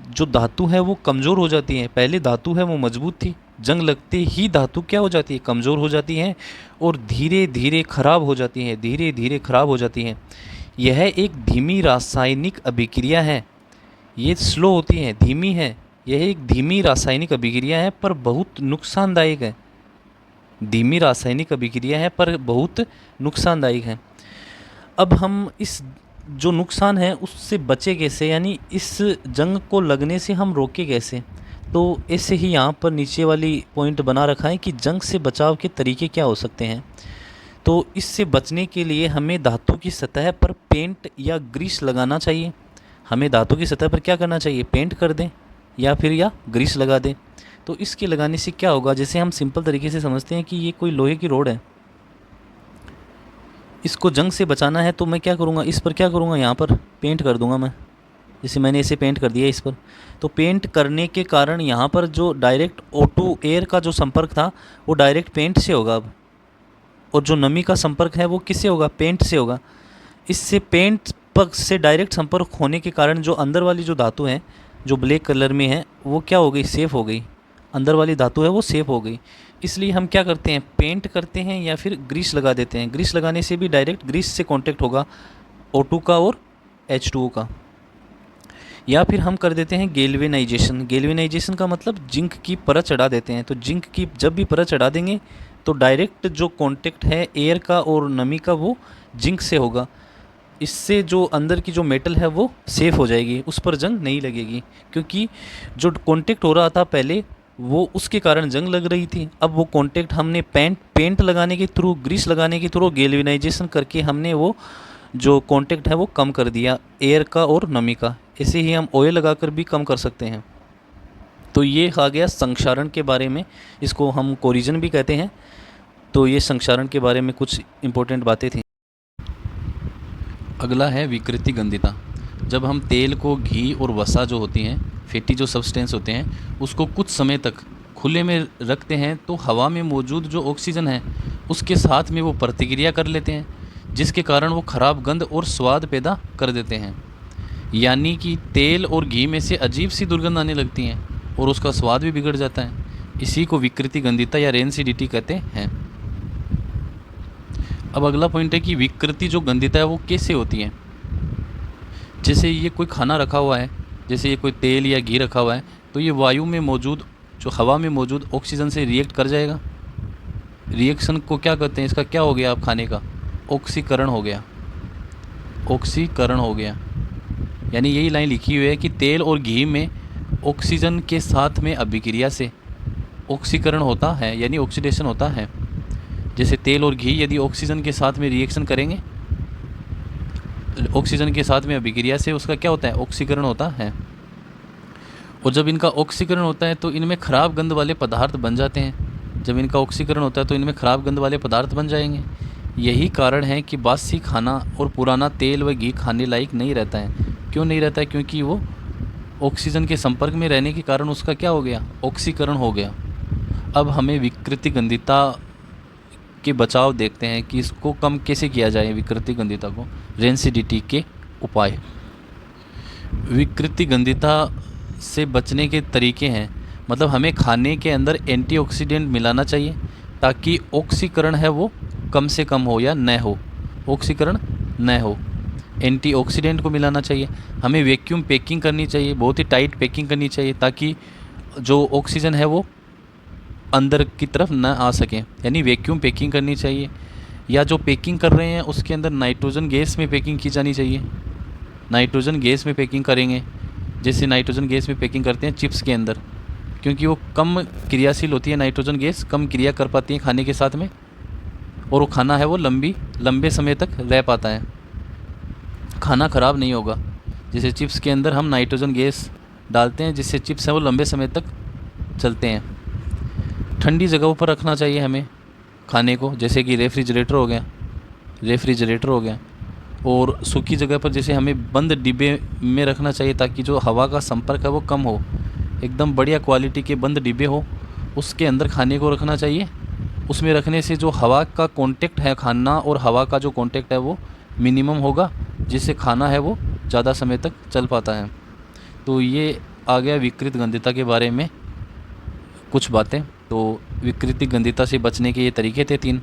जो धातु है वो कमज़ोर हो जाती है। पहले धातु है वो मजबूत थी, जंग लगते ही धातु क्या हो जाती है? कमज़ोर हो जाती है और धीरे धीरे खराब हो जाती है, धीरे धीरे खराब हो जाती है। यह एक धीमी रासायनिक अभिक्रिया है, ये स्लो होती है, धीमी है। यह एक धीमी रासायनिक अभिक्रिया है पर बहुत नुकसानदायक है। धीमी रासायनिक अभिक्रिया है पर बहुत नुकसानदायक है। अब हम इस जो नुकसान है उससे बचे कैसे, यानी इस जंग को लगने से हम रोके कैसे। तो ऐसे ही यहाँ पर नीचे वाली पॉइंट बना रखा है कि जंग से बचाव के तरीके क्या हो सकते हैं। तो इससे बचने के लिए हमें धातु की सतह पर पेंट या ग्रीस लगाना चाहिए। हमें धातु की सतह पर क्या करना चाहिए? पेंट कर दें या ग्रीस लगा दें। तो इसके लगाने से क्या होगा, जैसे हम सिंपल तरीके से समझते हैं कि ये कोई लोहे की रोड है, इसको जंग से बचाना है तो मैं क्या करूँगा, इस पर क्या करूँगा, यहाँ पर पेंट कर दूँगा मैं। जैसे मैंने इसे पेंट कर दिया इस पर, तो पेंट करने के कारण यहाँ पर जो डायरेक्ट O2 एयर का जो संपर्क था वो डायरेक्ट पेंट से होगा अब, और जो नमी का संपर्क है वो किससे होगा? पेंट से होगा। इससे पेंट पर से डायरेक्ट संपर्क होने के कारण जो अंदर वाली जो धातु है जो ब्लैक कलर में है वो क्या हो गई? सेफ हो गई। अंदर वाली धातु है वो सेफ हो गई। इसलिए हम क्या करते हैं? पेंट करते हैं या फिर ग्रीस लगा देते हैं। ग्रीस लगाने से भी डायरेक्ट ग्रीस से कांटेक्ट होगा O2 का और H2O का। या फिर हम कर देते हैं गैल्वेनाइजेशन। गैल्वेनाइजेशन का मतलब जिंक की परत चढ़ा देते हैं। तो जिंक की जब भी परत चढ़ा देंगे तो डायरेक्ट जो कांटेक्ट है एयर का और नमी का वो जिंक से होगा। इससे जो अंदर की जो मेटल है वो सेफ़ हो जाएगी, उस पर जंग नहीं लगेगी, क्योंकि जो कांटेक्ट हो रहा था पहले वो उसके कारण जंग लग रही थी। अब वो कांटेक्ट हमने पेंट लगाने के थ्रू, ग्रीस लगाने के थ्रू, गैल्वेनाइजेशन करके हमने वो जो कांटेक्ट है वो कम कर दिया एयर का और नमी का। ऐसे ही हम ऑयल लगाकर भी कम कर सकते हैं। तो ये आ गया संक्षारण के बारे में, इसको हम कोरिजन भी कहते हैं। तो ये संक्षारण के बारे में कुछ इम्पोर्टेंट बातें थी। अगला है विकृति गंधिता। जब हम तेल को घी और वसा जो होती हैं, फैटी जो सब्सटेंस होते हैं, उसको कुछ समय तक खुले में रखते हैं तो हवा में मौजूद जो ऑक्सीजन है उसके साथ में वो प्रतिक्रिया कर लेते हैं, जिसके कारण वो ख़राब गंध और स्वाद पैदा कर देते हैं। यानी कि तेल और घी में से अजीब सी दुर्गंध आने लगती हैं और उसका स्वाद भी बिगड़ जाता है। इसी को विकृति गंधिता या रेंसिडिटी कहते हैं। अब अगला पॉइंट है कि विकृति जो गंधिता है वो कैसे होती है। जैसे ये कोई खाना रखा हुआ है, जैसे ये कोई तेल या घी रखा हुआ है, तो ये वायु में मौजूद जो हवा में मौजूद ऑक्सीजन से रिएक्ट कर जाएगा। रिएक्शन को क्या कहते हैं? इसका क्या हो गया आप खाने का? ऑक्सीकरण हो गया। ऑक्सीकरण हो गया। यानी यही लाइन लिखी हुई है कि तेल और घी में ऑक्सीजन के साथ में अभिक्रिया से ऑक्सीकरण होता है, यानी ऑक्सीडेशन होता है। जैसे तेल और घी यदि ऑक्सीजन के साथ में रिएक्शन करेंगे, ऑक्सीजन के साथ में अभिक्रिया से उसका क्या होता है, ऑक्सीकरण होता है। और जब इनका ऑक्सीकरण होता है तो इनमें खराब गंध वाले पदार्थ बन जाते हैं। जब इनका ऑक्सीकरण होता है तो इनमें खराब गंध वाले पदार्थ बन जाएंगे। यही कारण है कि बासी खाना और पुराना तेल व घी खाने लायक नहीं रहता है। क्यों नहीं रहता है? क्योंकि वो ऑक्सीजन के संपर्क में रहने के कारण उसका क्या हो गया, ऑक्सीकरण हो गया। अब हमें विकृति गंधिता के बचाव देखते हैं कि इसको कम कैसे किया जाए, विकृति गंधिता को, रेंसिडिटी के उपाय। विकृति गंधिता से बचने के तरीके हैं, मतलब हमें खाने के अंदर एंटीऑक्सीडेंट मिलाना चाहिए ताकि ऑक्सीकरण है वो कम से कम हो या न हो, ऑक्सीकरण न हो। एंटीऑक्सीडेंट को मिलाना चाहिए। हमें वैक्यूम पैकिंग करनी चाहिए, बहुत ही टाइट पैकिंग करनी चाहिए ताकि जो ऑक्सीजन है वो अंदर की तरफ न आ सके, यानी वैक्यूम पैकिंग करनी चाहिए। या जो पैकिंग कर रहे हैं उसके अंदर नाइट्रोजन गैस में पैकिंग की जानी चाहिए। नाइट्रोजन गैस में पैकिंग करेंगे, जैसे नाइट्रोजन गैस में पैकिंग करते हैं चिप्स के अंदर, क्योंकि वो कम क्रियाशील होती है। नाइट्रोजन गैस कम क्रिया कर पाती है खाने के साथ में, और वो खाना है वो लंबे समय तक रह पाता है, खाना ख़राब नहीं होगा। जैसे चिप्स के अंदर हम नाइट्रोजन गैस डालते हैं जिससे चिप्स हैं वो लंबे समय तक चलते हैं। ठंडी जगहों पर रखना चाहिए हमें खाने को, जैसे कि रेफ्रिजरेटर हो गया। और सूखी जगह पर जैसे हमें बंद डिब्बे में रखना चाहिए ताकि जो हवा का संपर्क है वो कम हो। एकदम बढ़िया क्वालिटी के बंद डिब्बे हो, उसके अंदर खाने को रखना चाहिए। उसमें रखने से जो हवा का कांटेक्ट है, खाना और हवा का जो कांटेक्ट है वो मिनिमम होगा, जिससे खाना है वो ज़्यादा समय तक चल पाता है। तो ये आ गया विकृत गंधिता के बारे में कुछ बातें। तो विकृति गंधिता से बचने के ये तरीके थे 3।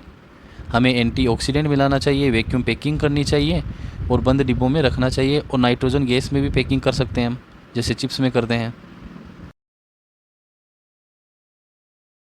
हमें एंटीऑक्सीडेंट मिलाना चाहिए, वैक्यूम पैकिंग करनी चाहिए और बंद डिब्बों में रखना चाहिए। और नाइट्रोजन गैस में भी पैकिंग कर सकते हैं हम, जैसे चिप्स में करते हैं।